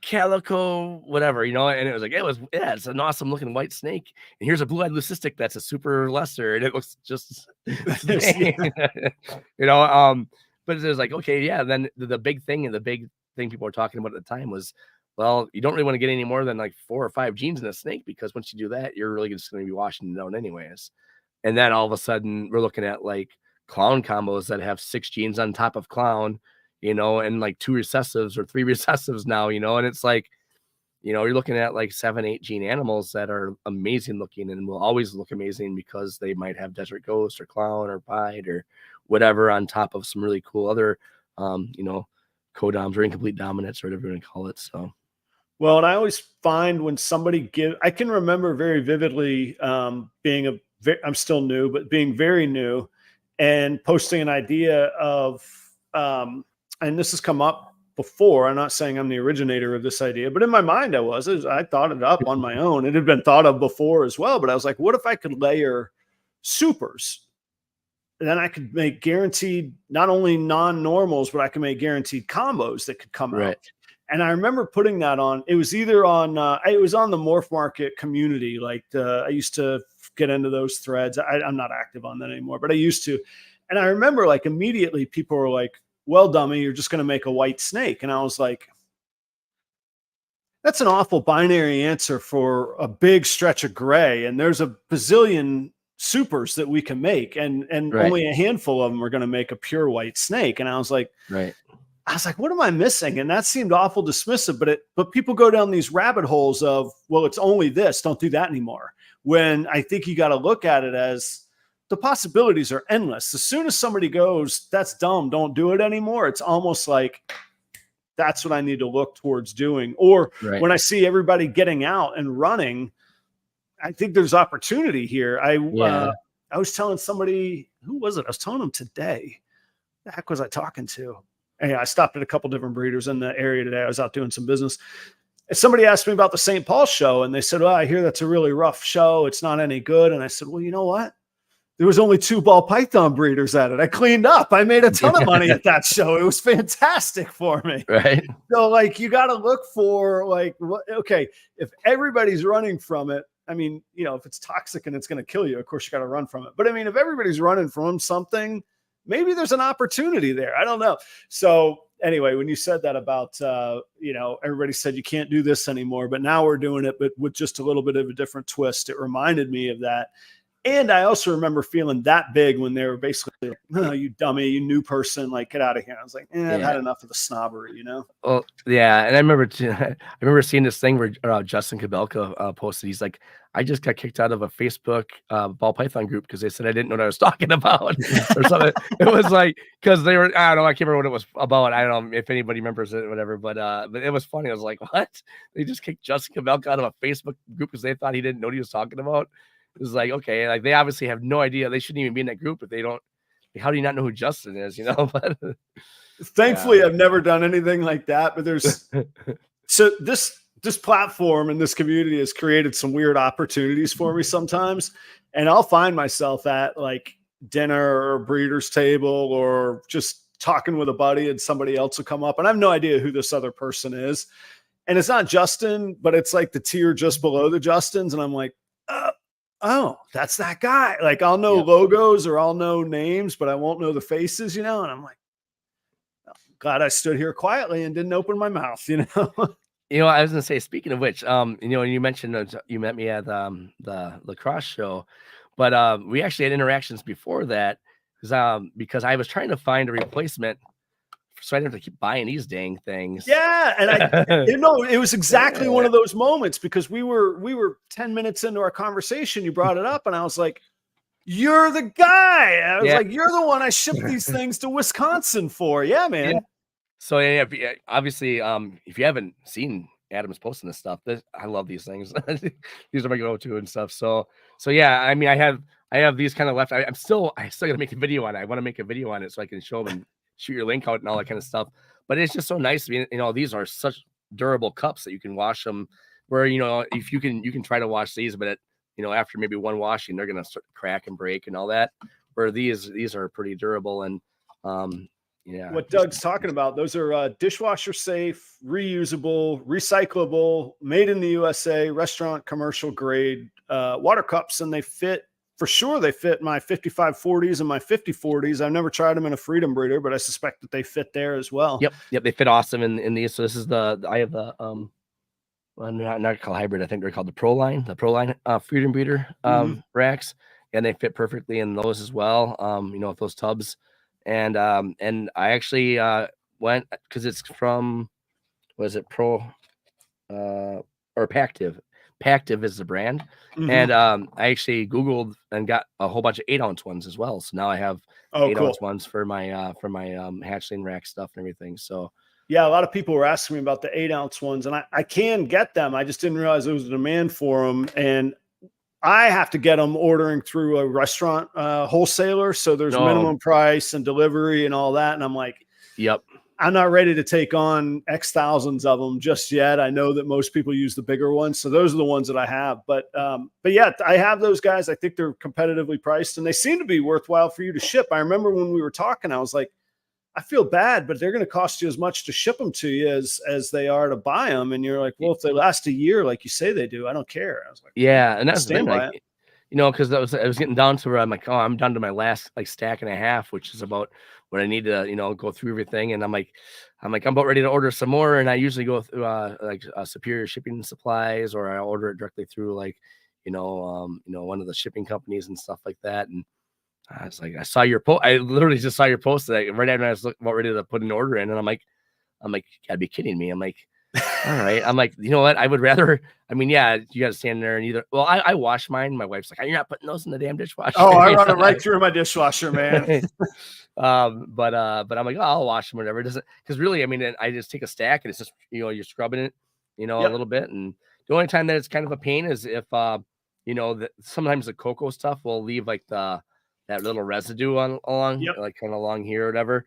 [SPEAKER 2] calico, whatever, and it was like, it's an awesome looking white snake. And here's a blue-eyed leucistic that's a super lesser, and it looks just, but it was like, okay, yeah. Then the big thing people were talking about at the time was, well, you don't really want to get any more than like 4 or 5 genes in a snake, because once you do that, you're really just going to be washing it down anyways. And then all of a sudden we're looking at like clown combos that have 6 genes on top of clown, and like 2 recessives or 3 recessives now, and it's like, you're looking at like 7, 8 gene animals that are amazing looking and will always look amazing because they might have desert ghost or clown or pied or whatever on top of some really cool other, codoms or incomplete dominants or whatever you want to call it. So,
[SPEAKER 1] well, and I always find when somebody I can remember very vividly I'm still new, but being very new and posting an idea of, and this has come up before. I'm not saying I'm the originator of this idea, but in my mind I thought it up on my own. It had been thought of before as well, but I was like, what if I could layer supers? And then I could make guaranteed, not only non-normals, but I could make guaranteed combos that could come out. And I remember putting that on. It was either on, it was on the Morph Market community. Like I used to get into those threads. I'm not active on that anymore, but I used to. And I remember like immediately people were like, well, dummy, you're just going to make a white snake. And I was like, that's an awful binary answer for a big stretch of gray. And there's a bazillion supers that we can make. And only a handful of them are going to make a pure white snake. And I was like, what am I missing? And that seemed awful dismissive, but people go down these rabbit holes of, well, it's only this, don't do that anymore. When I think you got to look at it as the possibilities are endless. As soon as somebody goes, that's dumb, don't do it anymore, it's almost like that's what I need to look towards doing. Or when I see everybody getting out and running, I think there's opportunity here. I was telling somebody, who was it? I was telling them today. The heck was I talking to? Hey, I stopped at a couple different breeders in the area today. I was out doing some business. And somebody asked me about the St. Paul show, and they said, well, I hear that's a really rough show. It's not any good. And I said, well, you know what? There was only 2 ball python breeders at it. I cleaned up. I made a ton of money at that show. It was fantastic for me. So like, you got to look for like, okay, if everybody's running from it, I mean, you know, if it's toxic and it's going to kill you, of course you got to run from it. But I mean, if everybody's running from something, maybe there's an opportunity there. I don't know. So anyway, when you said that about, you know, everybody said you can't do this anymore, but now we're doing it, but with just a little bit of a different twist, it reminded me of that. And I also remember feeling that big when they were basically like, oh, you dummy, you new person, like, get out of here. I was like, I've had enough of the snobbery, you know?
[SPEAKER 2] Well, yeah. And I remember seeing this thing where Justin Kabelka posted, he's like, I just got kicked out of a Facebook ball python group because they said I didn't know what I was talking about or something. It was like, because they were, I don't know, I can't remember what it was about. I don't know if anybody remembers it or whatever, but it was funny. I was like, what? They just kicked Justin Kabelka out of a Facebook group because they thought he didn't know what he was talking about. It was like, okay, like they obviously have no idea. They shouldn't even be in that group if they don't. How do you not know who Justin is? You know, but
[SPEAKER 1] thankfully, I've never done anything like that. But there's so this platform and this community has created some weird opportunities for me sometimes, and I'll find myself at like dinner or breeder's table or just talking with a buddy, and somebody else will come up, and I have no idea who this other person is, and it's not Justin, but it's like the tier just below the Justins, and I'm like, oh, that's that guy. Like I'll know logos or I'll know names, but I won't know the faces, you know? And I'm like, oh, glad I stood here quietly and didn't open my mouth, you know?
[SPEAKER 2] You know, I was going to say, speaking of which, you know, you mentioned you met me at the lacrosse show, but we actually had interactions before that because I was trying to find a replacement so I didn't have to keep buying these dang things.
[SPEAKER 1] Yeah. And you know, it was exactly one of those moments because we were 10 minutes into our conversation. You brought it up and I was like, you're the guy. I was like, you're the one I shipped these things to Wisconsin for. Yeah, man.
[SPEAKER 2] Yeah. So obviously, if you haven't seen Adam's posting this stuff, I love these things. These are my go-to and stuff. So yeah, I mean, I have these kind of left. I still got to make a video on it. I want to make a video on it so I can show them and shoot your link out and all that kind of stuff. But it's just so nice to be, you know, these are such durable cups that you can wash them where, you know, if you can try to wash these, but you know, after maybe one washing, they're going to start crack and break and all that, where these are pretty durable. And yeah,
[SPEAKER 1] what Doug's talking about, those are dishwasher safe, reusable, recyclable, made in the USA, restaurant commercial grade water cups, and they fit. For sure, they fit my 5540s and my 5040s. I've never tried them in a freedom breeder, but I suspect that they fit there as well.
[SPEAKER 2] Yep, they fit awesome in these. So this is I have the well, not called hybrid. I think they're called the ProLine freedom breeder racks, and they fit perfectly in those as well. You know, with those tubs, and I actually went because it's from was it Pro or Pactive. Pactive is the brand. And I actually Googled and got a whole bunch of 8-ounce ones as well. So now I have 8-ounce ones for my hatchling rack stuff and everything. So
[SPEAKER 1] yeah, a lot of people were asking me about the 8-ounce ones, and I can get them. I just didn't realize there was a demand for them, and I have to get them ordering through a restaurant wholesaler. So there's minimum price and delivery and all that. And I'm like,
[SPEAKER 2] yep.
[SPEAKER 1] I'm not ready to take on X thousands of them just yet. I know that most people use the bigger ones. So those are the ones that I have. But yeah, I have those guys. I think they're competitively priced and they seem to be worthwhile for you to ship. I remember when we were talking, I was like, I feel bad, but they're going to cost you as much to ship them to you as they are to buy them. And you're like, well, if they last a year, like you say they do, I don't care. I was like,
[SPEAKER 2] yeah. And that's the thing, like, you know, because I was getting down to where I'm like, oh, I'm down to my last like stack and a half, which is about what I need to, you know, go through everything. And I'm about ready to order some more. And I usually go through like Superior Shipping Supplies, or I order it directly through like, you know, one of the shipping companies and stuff like that. And I was like, I saw your post. I literally just saw your post that right after I was about ready to put an order in. And I'm like, you gotta be kidding me. I'm like, all right. I'm like, you know what? I would rather, I mean, yeah, you got to stand there and either, well, I wash mine. My wife's like, you're not putting those in the damn dishwasher.
[SPEAKER 1] Oh, I run it right through my dishwasher, man.
[SPEAKER 2] But I'm like, oh, I'll wash them, whatever. It doesn't, because really, I mean, I just take a stack and it's just, you know, you're scrubbing it, you know, a little bit. And the only time that it's kind of a pain is if, you know, sometimes the cocoa stuff will leave like that little residue along, like kind of along here or whatever.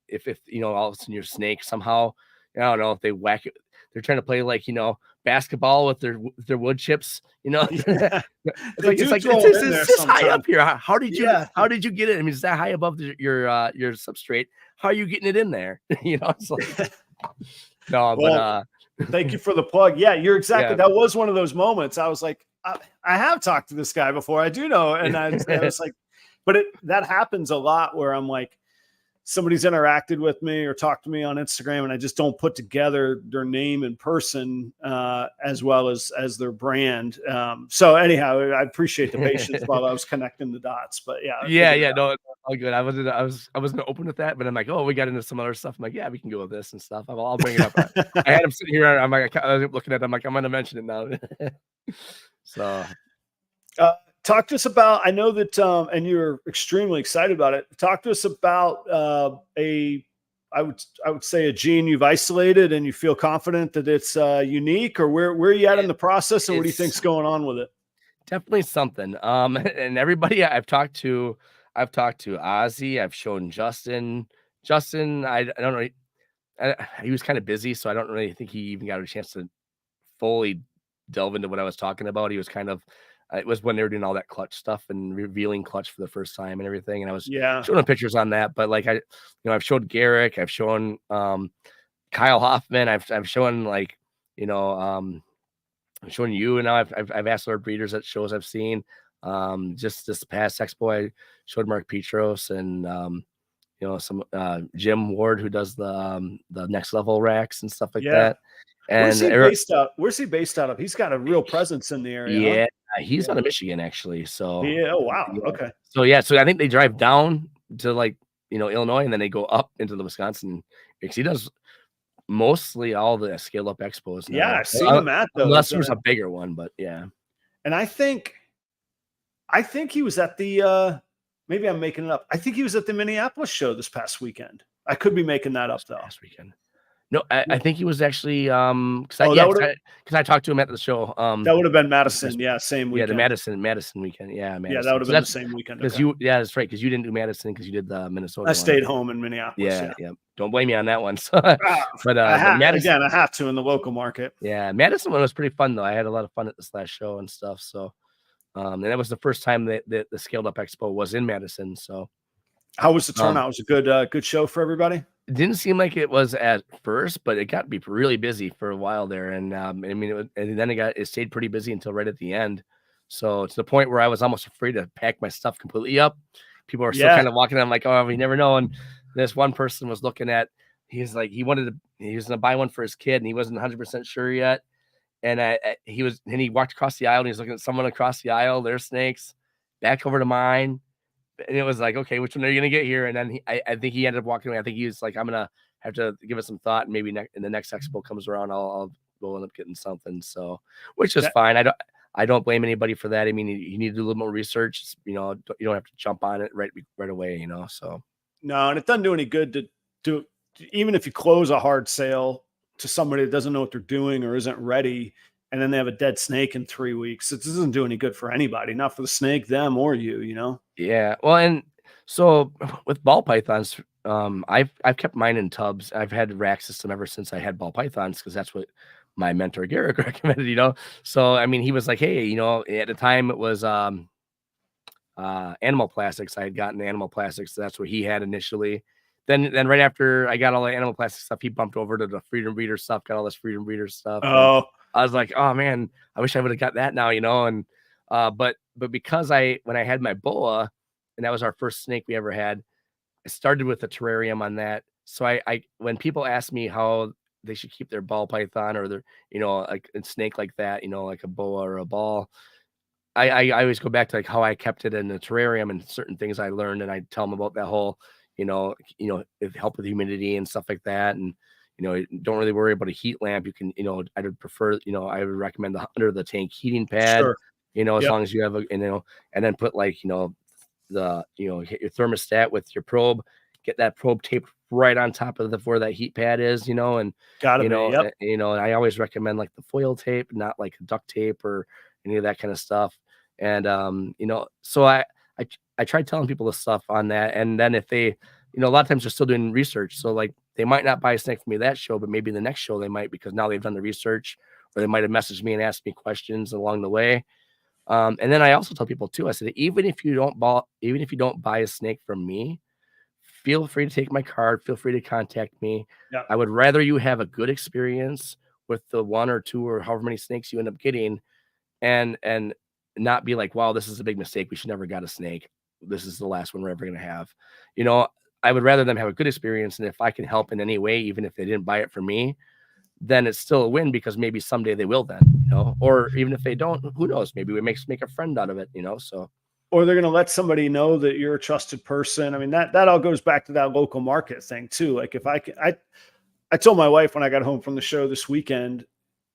[SPEAKER 2] If you know, all of a sudden your snake somehow, I don't know if they whack it, they're trying to play like, you know, basketball with their wood chips, you know. It's just high up here. How did you get it? I mean, is that high above your substrate? How are you getting it in there? You know, it's like no, well,
[SPEAKER 1] but thank you for the plug. Yeah, you're exactly that was one of those moments. I was like, I have talked to this guy before. I do know. And I was like, but that happens a lot where I'm like, somebody's interacted with me or talked to me on Instagram and I just don't put together their name in person as well as their brand. So anyhow, I appreciate the patience while I was connecting the dots, but yeah.
[SPEAKER 2] No, all good. I wasn't open with that, but I'm like, oh, we got into some other stuff. I'm like, yeah, we can go with this and stuff. I'll bring it up. I had him sitting here. I'm like, I was looking at him, I'm like, I'm going to mention it now. So,
[SPEAKER 1] talk to us about, I know that, and you're extremely excited about it. Talk to us about I would say a gene you've isolated and you feel confident that it's unique, or where are you at in the process, and what do you think's going on with it?
[SPEAKER 2] Definitely something. And everybody I've talked to Ozzy, I've shown Justin, I don't know. He was kind of busy, so I don't really think he even got a chance to fully delve into what I was talking about. He was kind of, it was when they were doing all that clutch stuff and revealing clutch for the first time and everything. And I was showing him pictures on that. But like I've showed Garrick, I've shown Kyle Hoffman, I've shown like, I'm showing you, and now I've asked our breeders at shows I've seen. Just this past expo, I showed Mark Petros and some Jim Ward, who does the next level racks and stuff like that. And
[SPEAKER 1] where's he based out of? He's got a real presence in the area.
[SPEAKER 2] Yeah, he's out of Michigan actually. So
[SPEAKER 1] oh wow, okay.
[SPEAKER 2] So I think they drive down to like Illinois, and then they go up into the Wisconsin, because he does mostly all the scale up expos now.
[SPEAKER 1] Yeah, I've seen him at those.
[SPEAKER 2] Unless there's a bigger one, but yeah.
[SPEAKER 1] And I think he was at the maybe I'm making it up. I think he was at the Minneapolis show this past weekend. I could be making that up though.
[SPEAKER 2] Past weekend. No, I think he was actually because I talked to him at the show.
[SPEAKER 1] That would have been Madison, same weekend.
[SPEAKER 2] Yeah, the Madison weekend. Yeah, Madison.
[SPEAKER 1] Yeah, that would have been the same weekend.
[SPEAKER 2] Because that's right, because you didn't do Madison because you did the Minnesota.
[SPEAKER 1] I stayed home in Minneapolis.
[SPEAKER 2] Yeah. Don't blame me on that one. So, but
[SPEAKER 1] Madison, I have to in the local market.
[SPEAKER 2] Yeah, Madison one was pretty fun though. I had a lot of fun at this last show and stuff. So, and that was the first time that the Scaled Up Expo was in Madison. So,
[SPEAKER 1] how was the turnout? Was it a good show for everybody?
[SPEAKER 2] It didn't seem like it was at first, but it got to be really busy for a while there. And I mean, and then it stayed pretty busy until right at the end. So to the point where I was almost afraid to pack my stuff completely up. People are still kind of walking. I'm like, oh, we never know. And this one person was looking at, he's like, he was going to buy one for his kid, and he wasn't 100% sure yet. And he walked across the aisle, and he's looking at someone across the aisle, their snakes, back over to mine. And it was like, okay, which one are you going to get here? And then I think he ended up walking away. I think he was like, I'm going to have to give it some thought. And maybe in the next expo comes around, I'll go end up getting something. So, which is fine. I don't blame anybody for that. I mean, you need to do a little more research. You don't have to jump on it right away, so.
[SPEAKER 1] No, and it doesn't do any good to do, even if you close a hard sale to somebody that doesn't know what they're doing or isn't ready, and then they have a dead snake in 3 weeks. It doesn't do any good for anybody, not for the snake, them, or you,
[SPEAKER 2] Yeah. Well, and so with ball pythons, I've kept mine in tubs. I've had a rack system ever since I had ball pythons, because that's what my mentor Garrick recommended, So, I mean, he was like, hey, at the time it was animal plastics. I had gotten animal plastics. So that's what he had initially. Then right after I got all the animal plastic stuff, he bumped over to the Freedom Breeder stuff, got all this Freedom Breeder stuff.
[SPEAKER 1] Oh.
[SPEAKER 2] I was like, oh man, I wish I would have got that now, and but because when I had my boa, and that was our first snake we ever had, I started with a terrarium on that. So I when people ask me how they should keep their ball python or their, like a snake like that, like a boa or a ball, I always go back to like how I kept it in the terrarium and certain things I learned, and I tell them about that whole, it help with humidity and stuff like that, and don't really worry about a heat lamp. You can, I would prefer, I would recommend the under the tank heating pad,
[SPEAKER 1] sure.
[SPEAKER 2] As long as you have and then put like, hit your thermostat with your probe, get that probe taped right on top of where that heat pad is, and and I always recommend like the foil tape, not like duct tape or any of that kind of stuff. And, so I tried telling people the stuff on that. And then if they, a lot of times they're still doing research. So like, they might not buy a snake from me that show, but maybe the next show they might, because now they've done the research, or they might have messaged me and asked me questions along the way. And then I also tell people too, I said, even if you don't buy a snake from me, feel free to take my card, feel free to contact me.
[SPEAKER 1] Yeah.
[SPEAKER 2] I would rather you have a good experience with the one or two or however many snakes you end up getting, and not be like, wow, this is a big mistake. We should never got a snake. This is the last one we're ever going to have. You know, I would rather them have a good experience. And if I can help in any way, even if they didn't buy it from me, then it's still a win, because maybe someday they will then, you know, or even if they don't, who knows, maybe we make a friend out of it, you know, so.
[SPEAKER 1] Or they're going to let somebody know that you're a trusted person. I mean, that all goes back to that local market thing too. Like if I told my wife when I got home from the show this weekend,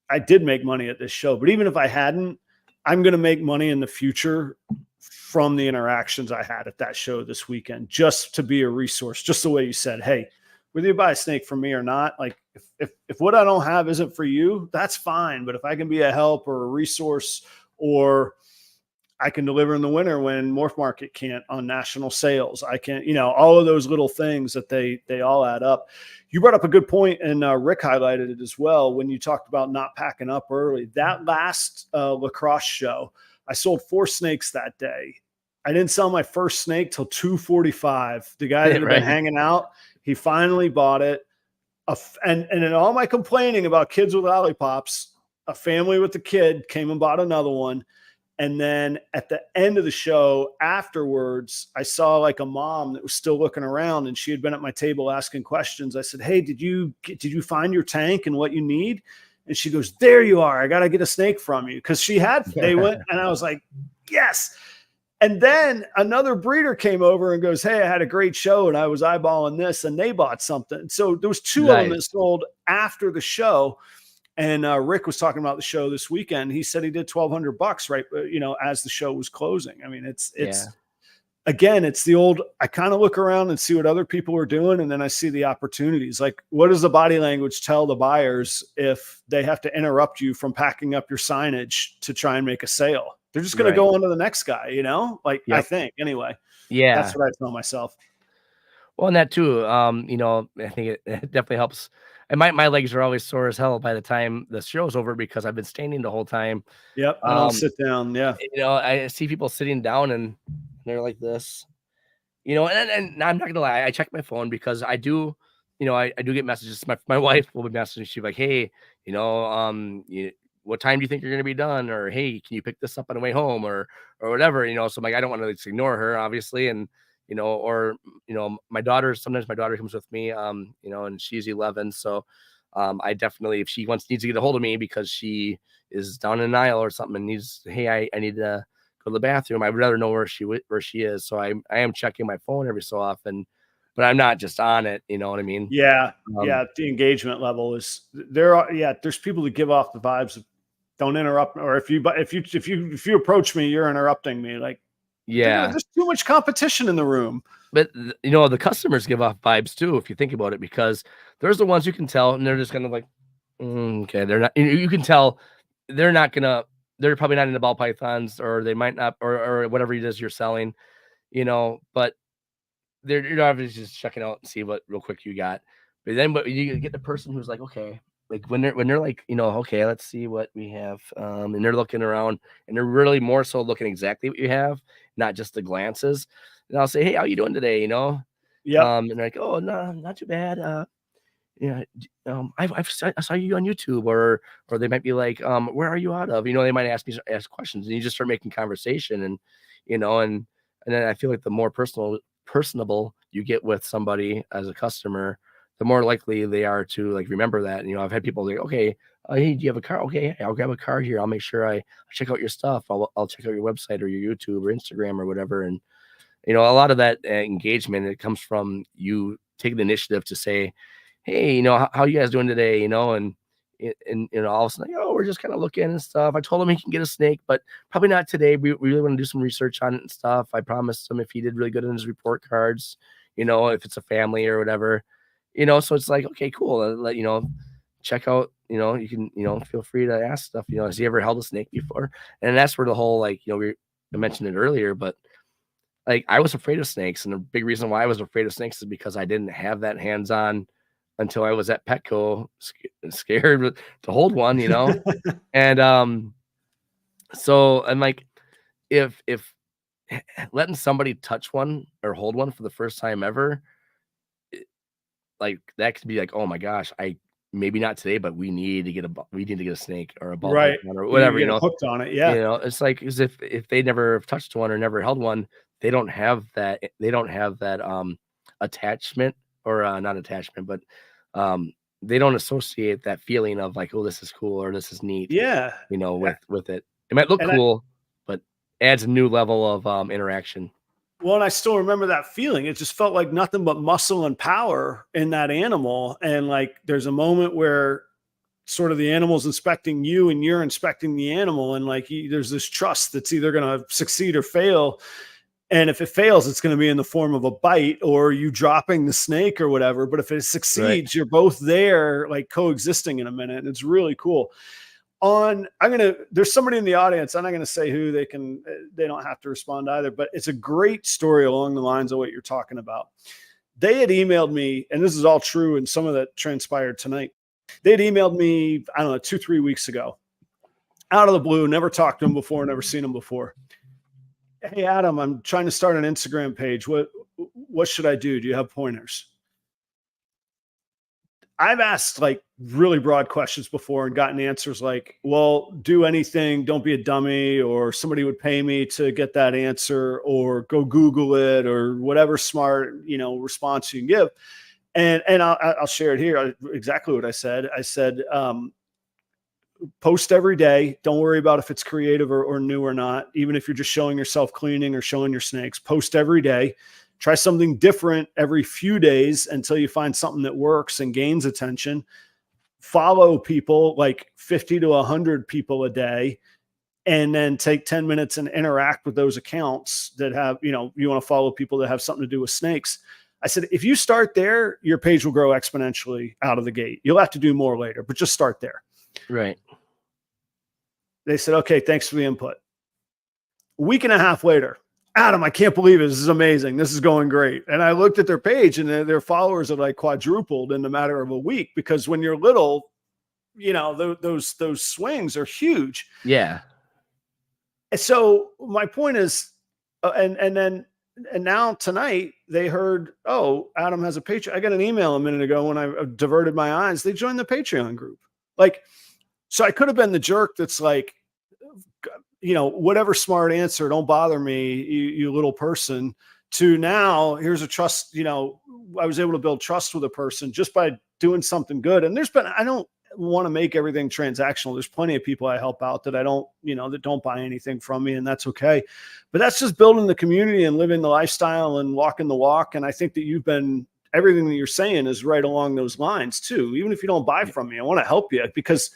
[SPEAKER 1] I did make money at this show, but even if I hadn't, I'm going to make money in the future from the interactions I had at that show this weekend, just to be a resource, just the way you said, hey, whether you buy a snake from me or not, like if what I don't have isn't for you, that's fine. But if I can be a help or a resource, or I can deliver in the winter when Morph Market can't on national sales, I can, you know, all of those little things that they all add up. You brought up a good point, and Rick highlighted it as well when you talked about not packing up early. That last lacrosse show, I sold 4 snakes that day. I didn't sell my first snake till 2:45. The guy that had been hanging out, he finally bought it. And in all my complaining about kids with lollipops, a family with a kid came and bought another one. And then at the end of the show afterwards, I saw like a mom that was still looking around, and she had been at my table asking questions. I said, hey, did you find your tank and what you need? And she goes, there you are. I got to get a snake from you. Cause they went, and I was like, yes. And then another breeder came over and goes, hey, I had a great show and I was eyeballing this, and they bought something. So there was 2 of them that sold after the show. And Rick was talking about the show this weekend. He said he did $1,200, right? You know, as the show was closing. I mean, it's again, it's the old, I kind of look around and see what other people are doing, and then I see the opportunities. Like, what does the body language tell the buyers if they have to interrupt you from packing up your signage to try and make a sale? They're just going to go on to the next guy, you know, like I think anyway.
[SPEAKER 2] Yeah.
[SPEAKER 1] That's what I tell myself.
[SPEAKER 2] Well, and that too, you know, I think it definitely helps. And my legs are always sore as hell by the time the show's over, because I've been standing the whole time.
[SPEAKER 1] Yep. I don't sit down. Yeah.
[SPEAKER 2] You know, I see people sitting down and they're like this, you know, and I'm not gonna lie, I check my phone because I do, you know, I do get messages. My wife will be messaging. She's like, hey, you know, what time do you think you're gonna be done? Or hey, can you pick this up on the way home, or whatever, you know? So I'm like, I don't want to just ignore her, obviously, and you know, or you know, sometimes my daughter comes with me, you know, and she's 11, so I definitely, if she needs to get a hold of me because she is down in an aisle or something and needs, hey, I need to go to the bathroom, I'd rather know where she is. So I am checking my phone every so often, but I'm not just on it. You know what I mean?
[SPEAKER 1] Yeah. Yeah. The engagement level is there. There's people that give off the vibes of don't interrupt, or if you approach me, you're interrupting me. Like, there's too much competition in the room.
[SPEAKER 2] But you know, the customers give off vibes too, if you think about it, because there's the ones you can tell, and they're just kind of like, okay, they're not. You can tell they're probably not into ball pythons, or they might not, or whatever it is you're selling, you know. But you're obviously just checking out and see what real quick you got. But you get the person who's like, okay, like when they're like, you know, okay, let's see what we have, and they're looking around, and they're really more so looking exactly what you have, not just the glances. And I'll say, hey, how you doing today? You know, and they're like, oh, no, not too bad. Yeah, I saw you on YouTube, or they might be like, where are you out of? You know, they might ask questions, and you just start making conversation, and you know, and then I feel like the more personable you get with somebody as a customer, the more likely they are to like remember that. And, you know, I've had people like, okay, hey, do you have a car? Okay, I'll grab a car here. I'll make sure I check out your stuff. I'll check out your website or your YouTube or Instagram or whatever. And you know, a lot of that engagement, it comes from you taking the initiative to say, hey, you know, how you guys doing today? You know, and you know, all of a sudden, like, oh, we're just kind of looking and stuff. I told him he can get a snake, but probably not today. We really want to do some research on it and stuff. I promised him if he did really good in his report cards, you know, if it's a family or whatever, you know. So it's like, okay, cool. Let you know, check out, you know, you can, you know, feel free to ask stuff. You know, has he ever held a snake before? And that's where the whole, like, you know, I mentioned it earlier, but like I was afraid of snakes, and the big reason why I was afraid of snakes is because I didn't have that hands-on until I was at Petco, scared to hold one, you know. And so I'm like, if letting somebody touch one or hold one for the first time ever, like that could be like, oh my gosh, I maybe not today, but we need to get a snake or a ball
[SPEAKER 1] Right.
[SPEAKER 2] python or whatever,
[SPEAKER 1] You get hooked on it. Yeah.
[SPEAKER 2] You know, it's like as if they never touched one or never held one, they don't have that attachment or not attachment, but they don't associate that feeling of like, oh, this is cool or this is neat.
[SPEAKER 1] Yeah.
[SPEAKER 2] You know, with it. It might look
[SPEAKER 1] And
[SPEAKER 2] cool, but adds a new level of interaction.
[SPEAKER 1] Well, and I still remember that feeling. It just felt like nothing but muscle and power in that animal. And like there's a moment where sort of the animal's inspecting you and you're inspecting the animal. And like there's this trust that's either going to succeed or fail. And if it fails, it's going to be in the form of a bite or you dropping the snake or whatever. But if it succeeds, you're both there, like coexisting in a minute. And it's really cool. There's somebody in the audience. I'm not going to say who. They don't have to respond either, but it's a great story along the lines of what you're talking about. They had emailed me, and this is all true, and some of that transpired tonight. They had emailed me, I don't know, 2-3 weeks ago, out of the blue, never talked to them before, never seen them before. Hey, Adam, I'm trying to start an Instagram page. What should I do? Do you have pointers? I've asked like really broad questions before and gotten answers like, well, do anything, don't be a dummy, or somebody would pay me to get that answer, or go Google it, or whatever smart, response you can give. And I'll share it here. Exactly what I said. I said, post every day. Don't worry about if it's creative or new or not. Even if you're just showing yourself cleaning or showing your snakes, post every day. Try something different every few days until you find something that works and gains attention. Follow people, like 50 to 100 people a day, and then take 10 minutes and interact with those accounts that have, you want to follow people that have something to do with snakes. I said, if you start there, your page will grow exponentially out of the gate. You'll have to do more later, but just start there.
[SPEAKER 2] Right.
[SPEAKER 1] They said, okay, thanks for the input. A week and a half later, Adam, I can't believe it. This is amazing. This is going great. And I looked at their page, and their followers have like quadrupled in a matter of a week, because when you're little, those swings are huge.
[SPEAKER 2] Yeah.
[SPEAKER 1] And so my point is, and now tonight they heard, oh, Adam has a Patreon. I got an email a minute ago when I diverted my eyes. They joined the Patreon group. Like, so I could have been the jerk that's like, whatever smart answer, don't bother me, you little person, to now here's a trust. I was able to build trust with a person just by doing something good. And I don't want to make everything transactional. There's plenty of people I help out that I don't, that don't buy anything from me, and that's okay. But that's just building the community and living the lifestyle and walking the walk. And I think that everything that you're saying is right along those lines too. Even if you don't buy from me, I want to help you, because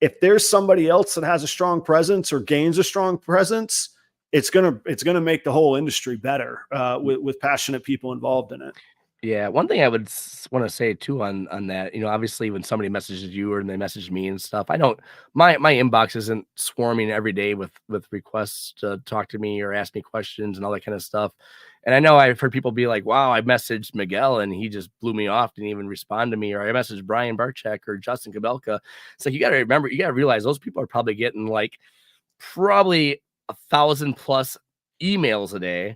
[SPEAKER 1] if there's somebody else that has a strong presence or gains a strong presence, it's gonna make the whole industry better with passionate people involved in it.
[SPEAKER 2] Yeah, one thing I would want to say too on that, obviously when somebody messages you or they message me and stuff, I don't my inbox isn't swarming every day with requests to talk to me or ask me questions and all that kind of stuff. And I know I've heard people be like, wow, I messaged Miguel and he just blew me off, didn't even respond to me, or I messaged Brian Barchek or Justin Kabelka. It's like, you got to realize those people are probably getting like probably 1,000+ emails a day,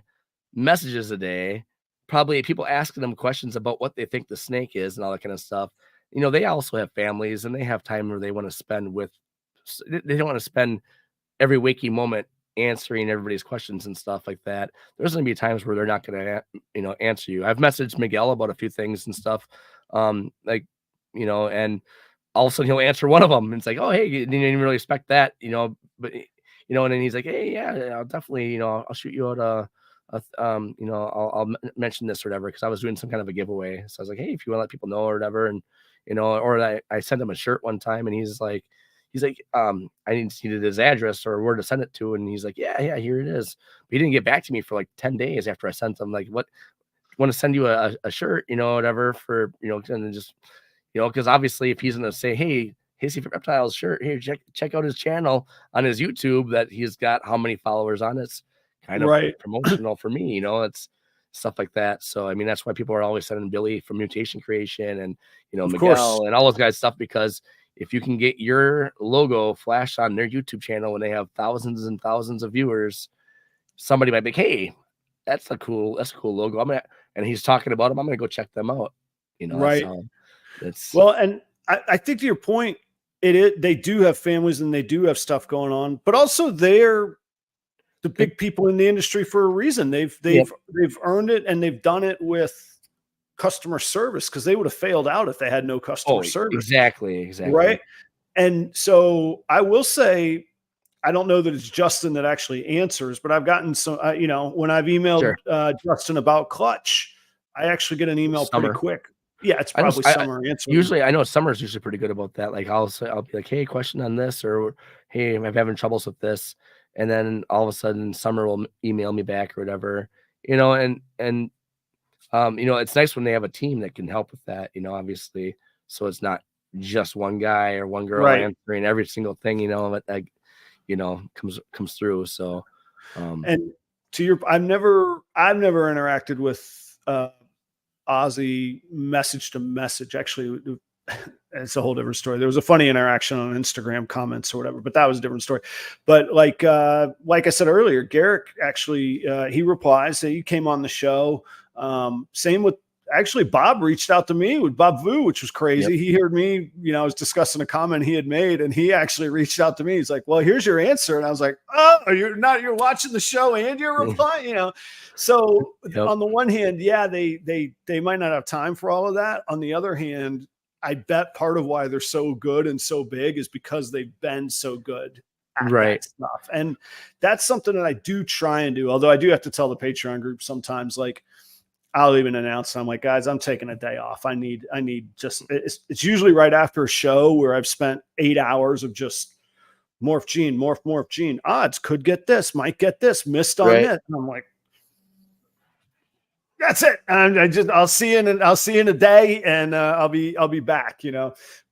[SPEAKER 2] messages a day, probably people asking them questions about what they think the snake is and all that kind of stuff. They also have families and they have time where they want to spend they don't want to spend every waking moment answering everybody's questions and stuff like that. There's going to be times where they're not going to, answer you. I've messaged Miguel about a few things and stuff. And all of a sudden he'll answer one of them. And it's like, oh, hey, you didn't even really expect that, but, and then he's like, hey, yeah, I'll definitely, I'll shoot you out I'll mention this or whatever, because I was doing some kind of a giveaway. So I was like, hey, if you want to let people know or whatever. And, or I sent him a shirt one time and he's like, I needed his address or where to send it to. And he's like, yeah, here it is. But he didn't get back to me for like 10 days after I sent him, like, what, want to send you a shirt, whatever, for, and just, because obviously if he's going to say, hey, Hissy for Reptiles shirt here, check out his channel on his YouTube that he's got how many followers on, it's kind of promotional for me, it's stuff like that. So, I mean, that's why people are always sending Billy from Mutation Creation and, Miguel and all those guys stuff, because if you can get your logo flashed on their YouTube channel when they have thousands and thousands of viewers, somebody might be like, hey, that's a cool logo. And he's talking about them. I'm going to go check them out.
[SPEAKER 1] Right.
[SPEAKER 2] It's
[SPEAKER 1] well, and I think to your point, they do have families and they do have stuff going on, but also they're the big people in the industry for a reason. They've earned it, and they've done it with customer service, because they would have failed out if they had no customer service.
[SPEAKER 2] Exactly.
[SPEAKER 1] Right. And so I will say, I don't know that it's Justin that actually answers, but I've gotten some, when I've emailed Justin about Clutch, I actually get an email pretty quick. Yeah, it's probably Summer answering.
[SPEAKER 2] Usually, I know Summer's usually pretty good about that. Like I'll be like, hey, question on this, or hey, I'm having troubles with this. And then all of a sudden Summer will email me back or whatever, and it's nice when they have a team that can help with that, obviously. So it's not just one guy or one girl answering every single thing, that comes through. So,
[SPEAKER 1] and to your, I've never interacted with Ozzy message to message. Actually, it's a whole different story. There was a funny interaction on Instagram comments or whatever, but that was a different story. But like I said earlier, Garrick actually, he replies that you came on the show. Same with, actually, Bob reached out to me with Bob Vu, which was crazy. Yep. He heard me, I was discussing a comment he had made, and he actually reached out to me. He's like, well, here's your answer. And I was like, oh, you're watching the show and you're replying, So on the one hand, they might not have time for all of that. On the other hand, I bet part of why they're so good and so big is because they've been so good at that stuff. And that's something that I do try and do. Although I do have to tell the Patreon group sometimes, like, I'll even announce, I'm like, guys, I'm taking a day off. I need just, it's usually right after a show where I've spent 8 hours of just morph gene, morph gene. Odds could get this, might get this, missed on it. And I'm like, that's it. And I'll see you in a day, and I'll be back,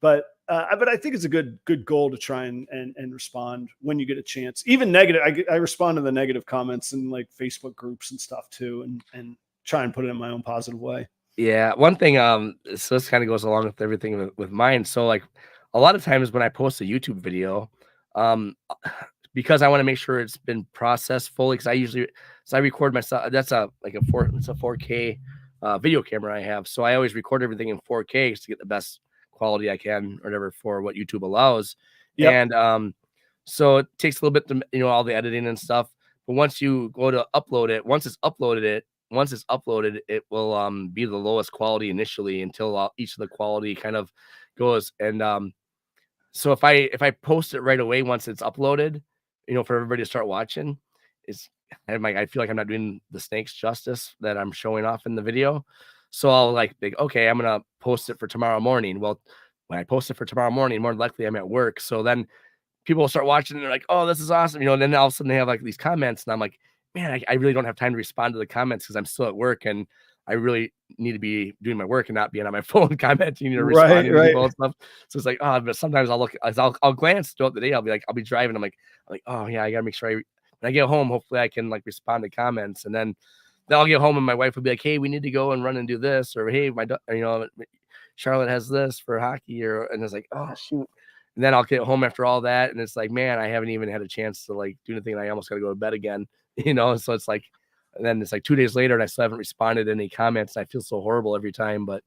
[SPEAKER 1] but I think it's a good goal to try and respond when you get a chance. Even negative, I respond to the negative comments in like Facebook groups and stuff too, and try and put it in my own positive way.
[SPEAKER 2] Yeah. One thing, so this kind of goes along with everything with mine. So like a lot of times when I post a YouTube video, because I want to make sure it's been processed fully, because I record myself. That's a 4K video camera I have. So I always record everything in 4K to get the best quality I can or whatever for what YouTube allows. Yep. And so it takes a little bit to, all the editing and stuff. But once you go to upload it, once it's uploaded, it will be the lowest quality initially until each of the quality kind of goes. And so if I post it right away once it's uploaded, for everybody to start watching, I feel like I'm not doing the snakes justice that I'm showing off in the video. So I'll think, okay, I'm gonna post it for tomorrow morning. Well, when I post it for tomorrow morning, more than likely I'm at work. So then people will start watching and they're like, oh, this is awesome. And then all of a sudden they have like these comments, and I'm like, man, I really don't have time to respond to the comments because I'm still at work, and I really need to be doing my work and not being on my phone commenting or responding to people and stuff. So it's like, but sometimes I'll glance throughout the day. I'll be driving. I'm like, oh yeah, I gotta make sure when I get home, hopefully I can respond to comments. And then I'll get home and my wife will be like, hey, we need to go and run and do this, or hey, Charlotte has this for hockey, and it's like, oh shoot. And then I'll get home after all that, and it's like, man, I haven't even had a chance to do anything. And I almost got to go to bed again, So it's like, and then it's like 2 days later, and I still haven't responded to any comments. And I feel so horrible every time, but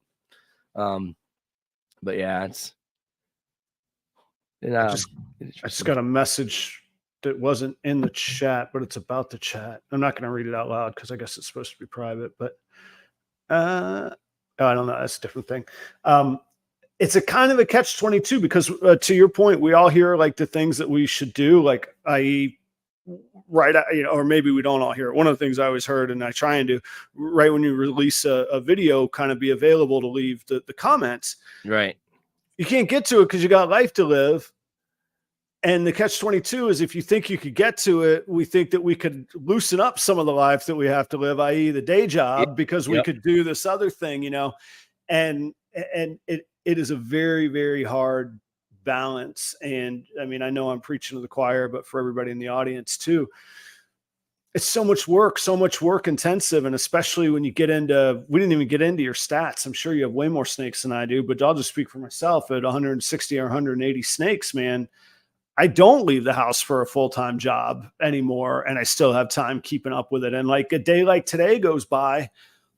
[SPEAKER 2] yeah, it's.
[SPEAKER 1] I just got a message that wasn't in the chat, but it's about the chat. I'm not going to read it out loud because I guess it's supposed to be private. But I don't know. That's a different thing. It's a kind of a catch-22 because to your point, we all hear the things that we should do, i.e., right, or maybe we don't all hear it. One of the things I always heard, and I try and do, right when you release a video, kind of be available to leave the comments.
[SPEAKER 2] Right.
[SPEAKER 1] You can't get to it because you got life to live. And the catch-22 is if you think you could get to it, we think that we could loosen up some of the life that we have to live, i.e. the day job, because we could do this other thing, and it is a very, very hard balance. And I mean, I know I'm preaching to the choir, but for everybody in the audience too, it's so much work intensive. And especially when you get into, we didn't even get into your stats. I'm sure you have way more snakes than I do, but I'll just speak for myself. At 160 or 180 snakes, man, I don't leave the house for a full-time job anymore. And I still have time keeping up with it. And a day like today goes by,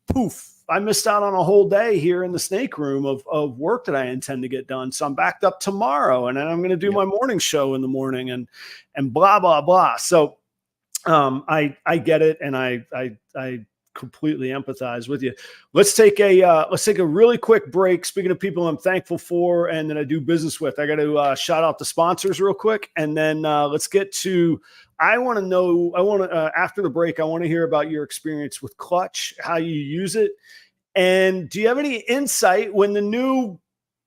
[SPEAKER 1] poof, I missed out on a whole day here in the snake room of work that I intend to get done. So I'm backed up tomorrow, and then I'm going to do my morning show in the morning and blah, blah, blah. So I get it. And I completely empathize with you. Let's take a really quick break. Speaking of people I'm thankful for and that I do business with, I got to shout out the sponsors real quick, and then let's get to. I want to after the break, I want to hear about your experience with Clutch, how you use it, and do you have any insight when the new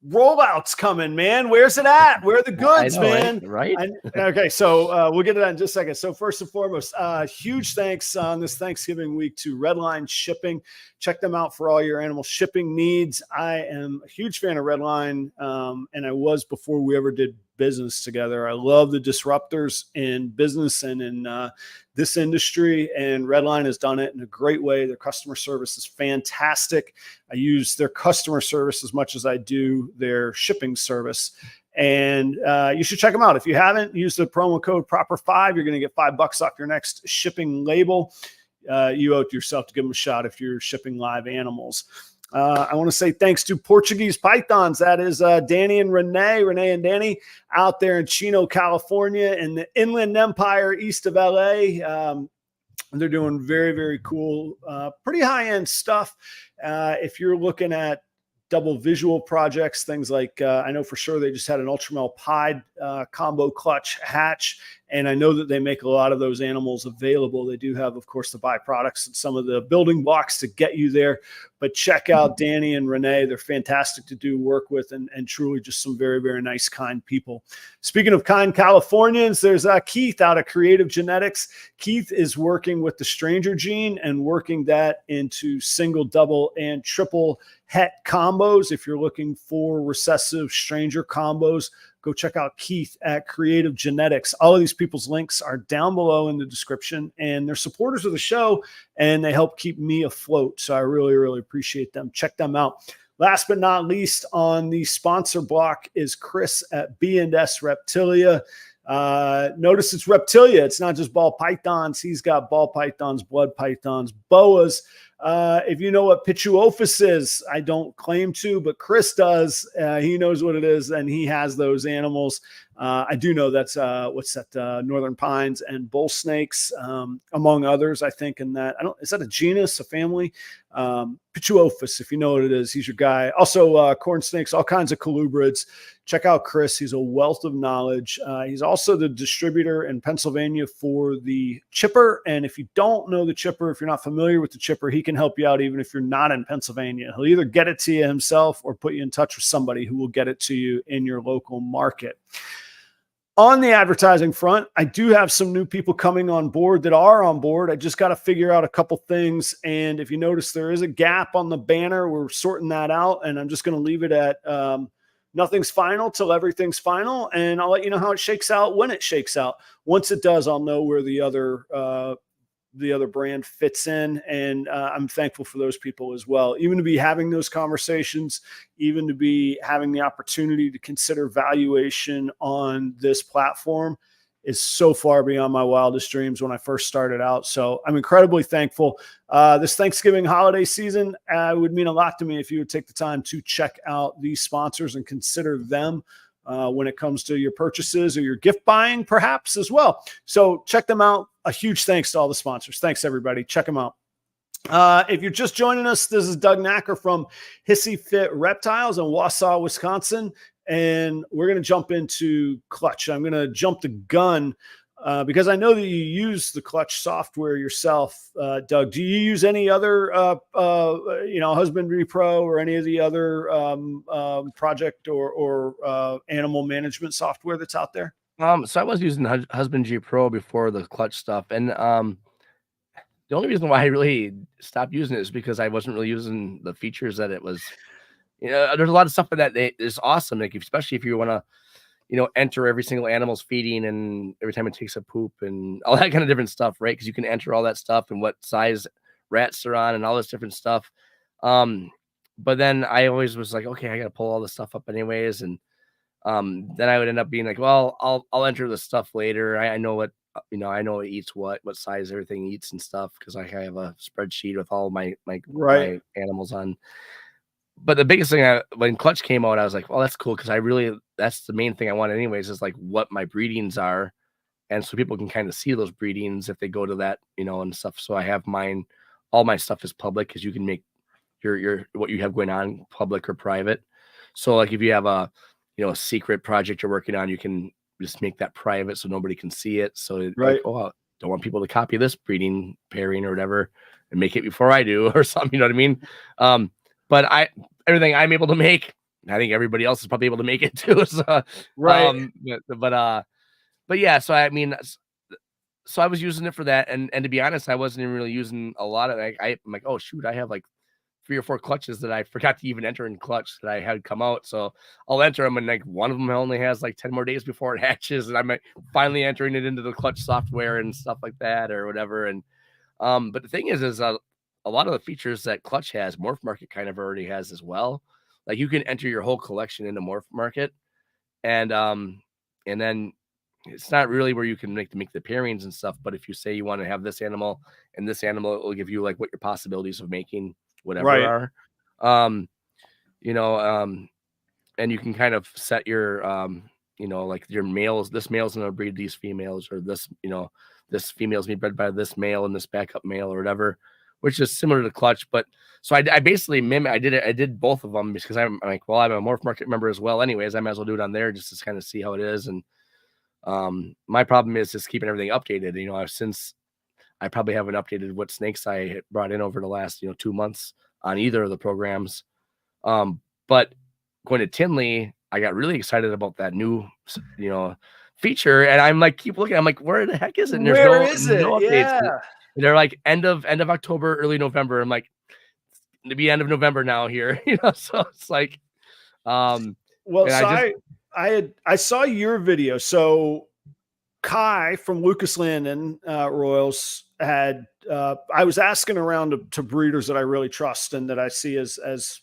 [SPEAKER 1] rollouts coming, man? Where's it at? Where are the goods,
[SPEAKER 2] know,
[SPEAKER 1] man?
[SPEAKER 2] Right?
[SPEAKER 1] Okay, so we'll get to that in just a second. So first and foremost, huge thanks on this Thanksgiving week to REDLINE Shipping. Check them out for all your animal shipping needs. I am a huge fan of REDLINE, and I was before we ever did business together. I love the disruptors in business and in this industry, and REDLINE has done it in a great way. Their customer service is fantastic. I use their customer service as much as I do their shipping service. And you should check them out. If you haven't, use the promo code PROPER5. You're going to get $5 off your next shipping label. You owe it to yourself to give them a shot if you're shipping live animals. I want to say thanks to Portuguese Pythons. That is Danny and Renee and Danny out there in Chino, California, in the Inland Empire east of LA. They're doing very, very cool, pretty high-end stuff. If you're looking at double visual projects, things like I know for sure they just had an Ultramel Pied combo clutch hatch, and I know that they make a lot of those animals available. They do have, of course, the byproducts and some of the building blocks to get you there. But check out Danny and Renee. They're fantastic to do work with, and truly just some very, very nice, kind people. Speaking of kind Californians, there's Keith out of Kreative Genetics. Keith is working with the Stranger gene and working that into single, double, and triple het combos. If you're looking for recessive Stranger combos, go check out Keith at Kreative Genetics. All of these people's links are down below in the description, and they're supporters of the show, and they help keep me afloat. So I really, really appreciate them. Check them out. Last but not least on the sponsor block is Chris at B and S Reptilia. Notice it's Reptilia. It's not just ball pythons. He's got ball pythons, blood pythons, boas. If you know what Pituophis is, I don't claim to, but Chris does. He knows what it is, and he has those animals. I do know that's northern pines and bull snakes, among others. I think in that is that a genus, a family? Pituophis, if you know what it is, he's your guy. Also, corn snakes, all kinds of colubrids. Check out Chris. He's a wealth of knowledge. He's also the distributor in Pennsylvania for the chipper. And if you don't know the chipper, if you're not familiar with the chipper, he can help you out even if you're not in Pennsylvania. He'll either get it to you himself or put you in touch with somebody who will get it to you in your local market. On the advertising front, I do have some new people coming on board that are on board. I just got to figure out a couple things. And if you notice, there is a gap on the banner. We're sorting that out, and I'm just going to leave it at nothing's final till everything's final. And I'll let you know how it shakes out when it shakes out. Once it does, I'll know where the other brand fits in. And I'm thankful for those people as well, even to be having those conversations, even to be having the opportunity to consider valuation on this platform is so far beyond my wildest dreams when I first started out. So I'm incredibly thankful. This Thanksgiving holiday season would mean a lot to me if you would take the time to check out these sponsors and consider them when it comes to your purchases or your gift buying, perhaps as well. So check them out. A huge thanks to all the sponsors. Thanks, everybody. Check them out. If you're just joining us, this is Doug Nacker from Hissy Fit Reptiles in Wausau, Wisconsin. And we're going to jump into Clutch. I'm going to jump the gun because I know that you use the Clutch software yourself, Doug. Do you use any other, Husbandry Pro or any of the other project or animal management software that's out there?
[SPEAKER 2] So I was using Husbandry Pro before the Clutch stuff, and the only reason why I really stopped using it is because I wasn't really using the features that it was. There's a lot of stuff in that is awesome, like especially if you want to, enter every single animal's feeding and every time it takes a poop and all that kind of different stuff, right? Because you can enter all that stuff and what size rats they're on and all this different stuff. But then I always was like, okay, I got to pull all this stuff up anyways, and then I would end up being like, well, I'll enter the stuff later. I know what you know, I know it eats what size everything eats and stuff, because I have a spreadsheet with all my
[SPEAKER 1] Right.
[SPEAKER 2] animals on. But the biggest thing, when Clutch came out, I was like, well, that's cool, because that's the main thing I want anyways, is like what my breedings are. And so people can kind of see those breedings if they go to that, you know, and stuff. So I have mine, all my stuff is public, because you can make your what you have going on public or private. So like if you have a, you know, a secret project you're working on, you can just make that private so nobody can see it. So like,
[SPEAKER 1] Right.
[SPEAKER 2] oh, I don't want people to copy this breeding pairing or whatever and make it before I do or something, you know what I mean? But everything I'm able to make, I think everybody else is probably able to make it too. So
[SPEAKER 1] Right.
[SPEAKER 2] but yeah, so I mean, so I was using it for that, and to be honest, I wasn't even really using a lot of it. I'm like, oh shoot, I have like 3 or 4 clutches that I forgot to even enter in Clutch that I had come out. So I'll enter them, and like one of them only has like 10 more days before it hatches, and I'm finally entering it into the Clutch software and stuff like that or whatever. And but the thing is a lot of the features that Clutch has, Morph Market kind of already has as well. Like you can enter your whole collection into Morph Market, and then it's not really where you can make the pairings and stuff. But if you say you want to have this animal and this animal, it will give you like what your possibilities of making whatever
[SPEAKER 1] Right.
[SPEAKER 2] are. You know, and you can kind of set your you know, like your males, this male's gonna breed these females, or this, you know, this female's being bred by this male and this backup male or whatever, which is similar to Clutch. But so I basically I did both of them, because I'm like, well, I'm a Morph Market member as well anyways, I might as well do it on there just to kind of see how it is. And my problem is just keeping everything updated. You know, since I probably haven't updated what snakes I brought in over the last, you know, 2 months on either of the programs. But going to Tinley, I got really excited about that new, you know, feature, and I'm like, keep looking. I'm like, where the heck is it? And there's
[SPEAKER 1] Where is it?
[SPEAKER 2] no updates.
[SPEAKER 1] Yeah.
[SPEAKER 2] They're like end of October, early November. I'm like, to be end of November now here, you know. So it's like,
[SPEAKER 1] Well,
[SPEAKER 2] and
[SPEAKER 1] so I saw your video. So Kai from Lucas Landon Royals had I was asking around to breeders that I really trust and that I see as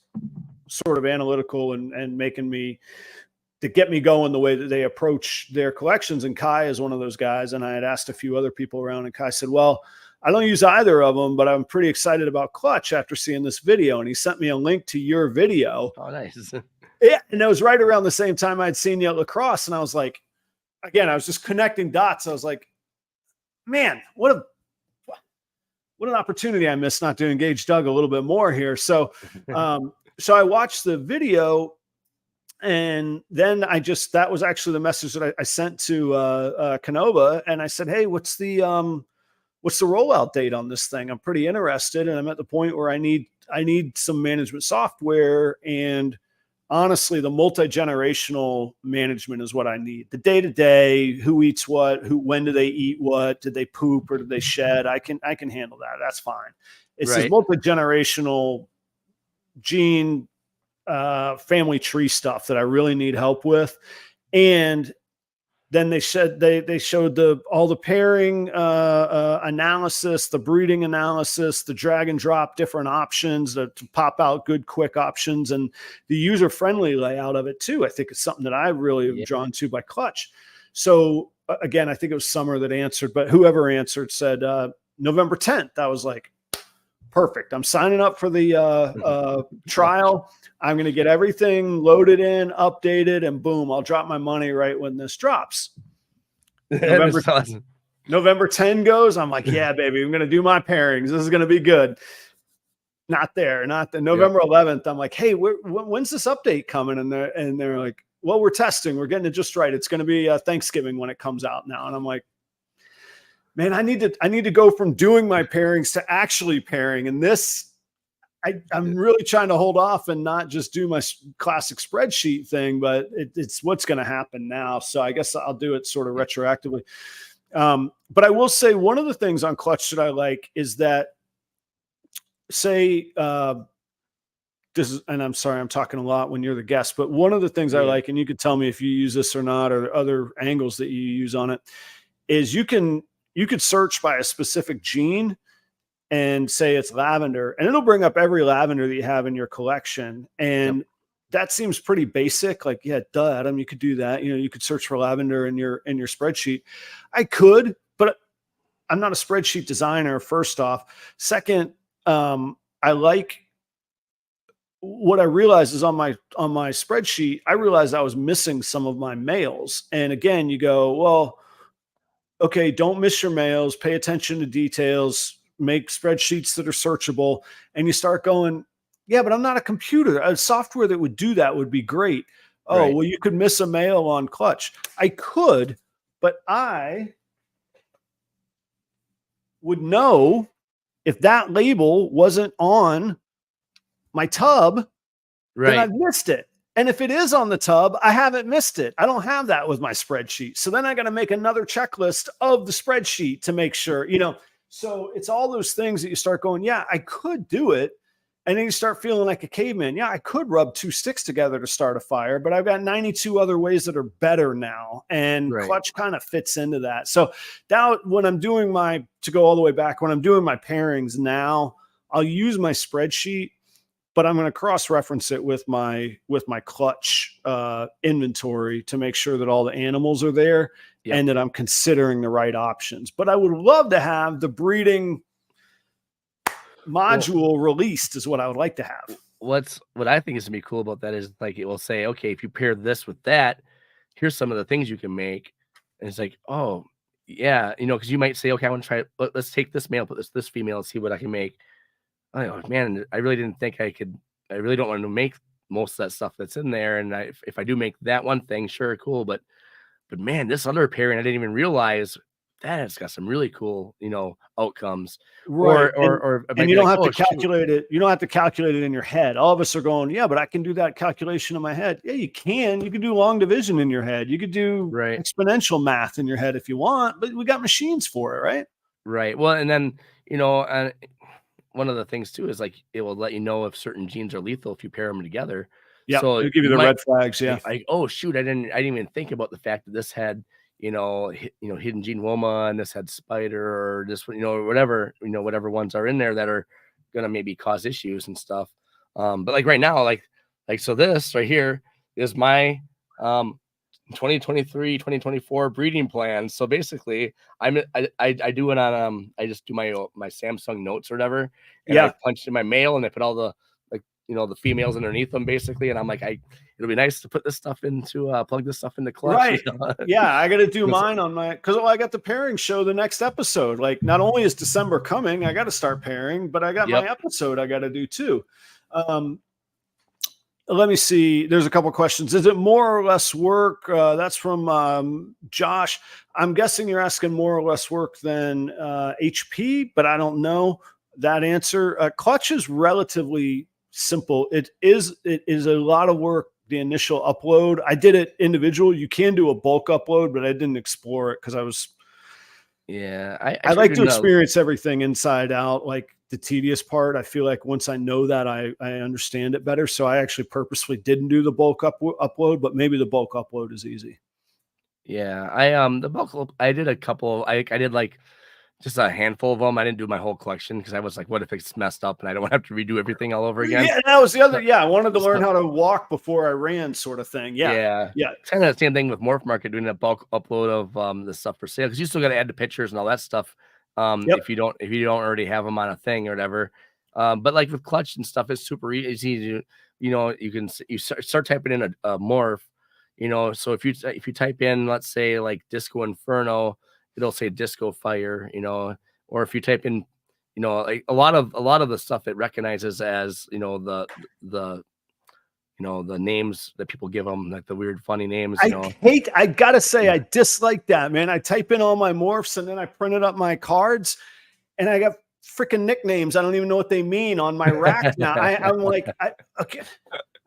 [SPEAKER 1] sort of analytical and making me to get me going the way that they approach their collections. And Kai is one of those guys. And I had asked a few other people around, and Kai said, well, I don't use either of them, but I'm pretty excited about Clutch after seeing this video. And he sent me a link to your video.
[SPEAKER 2] Oh, nice.
[SPEAKER 1] Yeah. And it was right around the same time I'd seen you at Lacrosse. And I was like, again, I was just connecting dots. I was like, man, what an opportunity I missed not to engage Doug a little bit more here. So, so I watched the video, and then that was actually the message that I sent to Canova, and I said, hey, what's the rollout date on this thing? I'm pretty interested, and I'm at the point where I need some management software, and honestly, the multi-generational management is what I need. The day-to-day, who eats what, when do they eat what, did they poop or did they shed? I can handle that. That's fine. It's this multi-generational gene family tree stuff that I really need help with. And then they showed all the pairing analysis, the breeding analysis, the drag and drop different options to pop out good quick options, and the user friendly layout of it too. I think it's something that I really am drawn to by Clutch. So again, I think it was Summer that answered, but whoever answered said November 10th. I was like, perfect. I'm signing up for the trial. I'm going to get everything loaded in, updated, and boom, I'll drop my money right when this drops. November 10 goes. I'm like, yeah, baby, I'm going to do my pairings. This is going to be good. Not the November 11th. I'm like, hey, when's this update coming? And they're like, well, we're testing. We're getting it just right. It's going to be Thanksgiving when it comes out now. And I'm like, man, I need to go from doing my pairings to actually pairing. And this, I'm really trying to hold off and not just do my classic spreadsheet thing, but it's what's going to happen now. So I guess I'll do it sort of retroactively. But I will say one of the things on Clutch that I like is that, say, this is, and I'm sorry, I'm talking a lot when you're the guest, but one of the things I like, and you could tell me if you use this or not, or other angles that you use on it, is you could search by a specific gene and say it's lavender, and it'll bring up every lavender that you have in your collection. And that seems pretty basic. Like, yeah, duh, Adam, you could do that. You know, you could search for lavender in your spreadsheet. I could, but I'm not a spreadsheet designer, first off. Second, I like what I realized is on my spreadsheet, I realized I was missing some of my males. And again, you go, well, okay, don't miss your males, pay attention to details, make spreadsheets that are searchable. And you start going, yeah, but I'm not a computer. A software that would do that would be great. Oh,
[SPEAKER 2] Right.
[SPEAKER 1] well, you could miss a male on clutch. I could, but I would know if that label wasn't on my tub, then I've missed it. And if it is on the tub, I haven't missed it. I don't have that with my spreadsheet. So then I got to make another checklist of the spreadsheet to make sure, so it's all those things that you start going, yeah, I could do it. And then you start feeling like a caveman. Yeah, I could rub 2 sticks together to start a fire, but I've got 92 other ways that are better now. And clutch kind of fits into that. So now when I'm doing to go all the way back, when I'm doing my pairings now, I'll use my spreadsheet, but I'm going to cross-reference it with my clutch inventory to make sure that all the animals are there and that I'm considering the right options. But I would love to have the breeding module released is what I would like to have.
[SPEAKER 2] What I think is gonna be cool about that is like it will say, okay, if you pair this with that, here's some of the things you can make. And it's like, oh yeah, because you might say, okay, I want to try it. Let's take this male, put this female, and see what I can make. Oh man, I really didn't think I could. I really don't want to make most of that stuff that's in there. And if I do make that one thing, sure, cool. But man, this other pairing, I didn't even realize that it's got some really cool, outcomes.
[SPEAKER 1] Right.
[SPEAKER 2] Or
[SPEAKER 1] and you don't have to calculate it. You don't have to calculate it in your head. All of us are going, yeah, but I can do that calculation in my head. Yeah, you can. You can do long division in your head. You could do exponential math in your head if you want, but we got machines for it, right?
[SPEAKER 2] Right. Well, and then, one of the things too is like it will let you know if certain genes are lethal if you pair them together.
[SPEAKER 1] Yeah,
[SPEAKER 2] so
[SPEAKER 1] it'll give you the red flags. Yeah.
[SPEAKER 2] Like, oh shoot, I didn't even think about the fact that this had hidden gene woma and this had spider or this whatever ones are in there that are gonna maybe cause issues and stuff. But like right now, like so this right here is my 2023 2024 breeding plan. So basically I do it on I just do my Samsung notes or whatever, and I punched in my mail and I put all the the females underneath them basically, and I'm like, it'll be nice to put this stuff into plug this stuff into clutch.
[SPEAKER 1] Right. Yeah, I got to do mine on my because I got the pairing show the next episode. Like not only is December coming, I got to start pairing, but I got my episode I got to do too. Let me see. There's a couple of questions. Is it more or less work? That's from Josh. I'm guessing you're asking more or less work than HP, but I don't know that answer. Clutch is relatively simple. It is a lot of work. The initial upload, I did it individual. You can do a bulk upload, but I didn't explore it because I was.
[SPEAKER 2] Yeah,
[SPEAKER 1] I like to experience everything inside out, like the tedious part. I feel like once I know that, I understand it better. So I actually purposely didn't do the bulk upload, but maybe the bulk upload is easy.
[SPEAKER 2] Yeah, the bulk I did a couple. I did like just a handful of them. I didn't do my whole collection because I was like, what if it's messed up and I don't want to have to redo everything all over again?
[SPEAKER 1] Yeah, that was the other. Yeah, I wanted to learn how to walk before I ran, sort of thing. Yeah.
[SPEAKER 2] Kind of the same thing with Morph Market, doing a bulk upload of the stuff for sale because you still got to add the pictures and all that stuff. If you don't already have them on a thing or whatever. But like with clutch and stuff, it's super easy to you start typing in a morph. So if you type in, let's say like Disco Inferno, it'll say Disco Fire, or if you type in, like a lot of the stuff it recognizes as, the names that people give them, like the weird, funny names.
[SPEAKER 1] I gotta say, I dislike that, man. I type in all my morphs and then I printed up my cards and I got freaking nicknames. I don't even know what they mean on my rack now. I'm like, okay.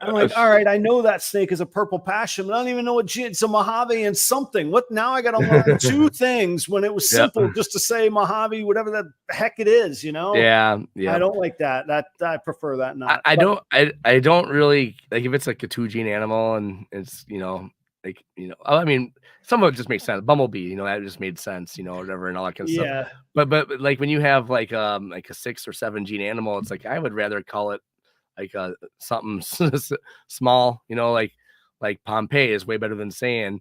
[SPEAKER 1] I'm like, all right, I know that snake is a purple passion, but I don't even know what it's a Mojave and something. What now? I got to learn 2 things when it was simple just to say Mojave, whatever the heck it is,
[SPEAKER 2] Yeah.
[SPEAKER 1] I don't like that. I prefer that not.
[SPEAKER 2] I don't really like if it's like a 2 gene animal and it's I mean, some of it just makes sense. Bumblebee, that just made sense, whatever and all that kind of stuff. But like when you have like a 6 or 7 gene animal, it's like I would rather call it like something small, like Pompeii is way better than saying,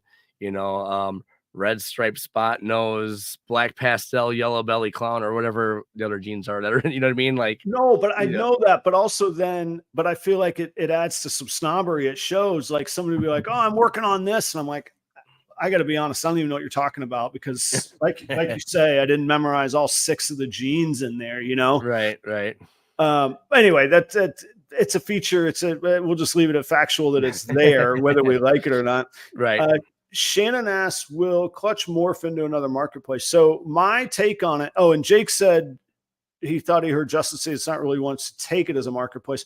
[SPEAKER 2] red striped spot nose, black pastel, yellow belly clown, or whatever the other genes are that are, you know what I mean? Like,
[SPEAKER 1] no, but I know that, but also then, but I feel like it adds to some snobbery. It shows like somebody will be like, oh, I'm working on this. And I'm like, I got to be honest, I don't even know what you're talking about because like you say, I didn't memorize all 6 of the genes in there, you know?
[SPEAKER 2] Right.
[SPEAKER 1] Anyway, that's it's a feature. We'll just leave it at factual that it's there, whether we like it or not.
[SPEAKER 2] Right.
[SPEAKER 1] Shannon asks, will clutch morph into another marketplace? So my take on it. Oh, and Jake said he thought he heard Justin say it's not really wants to take it as a marketplace.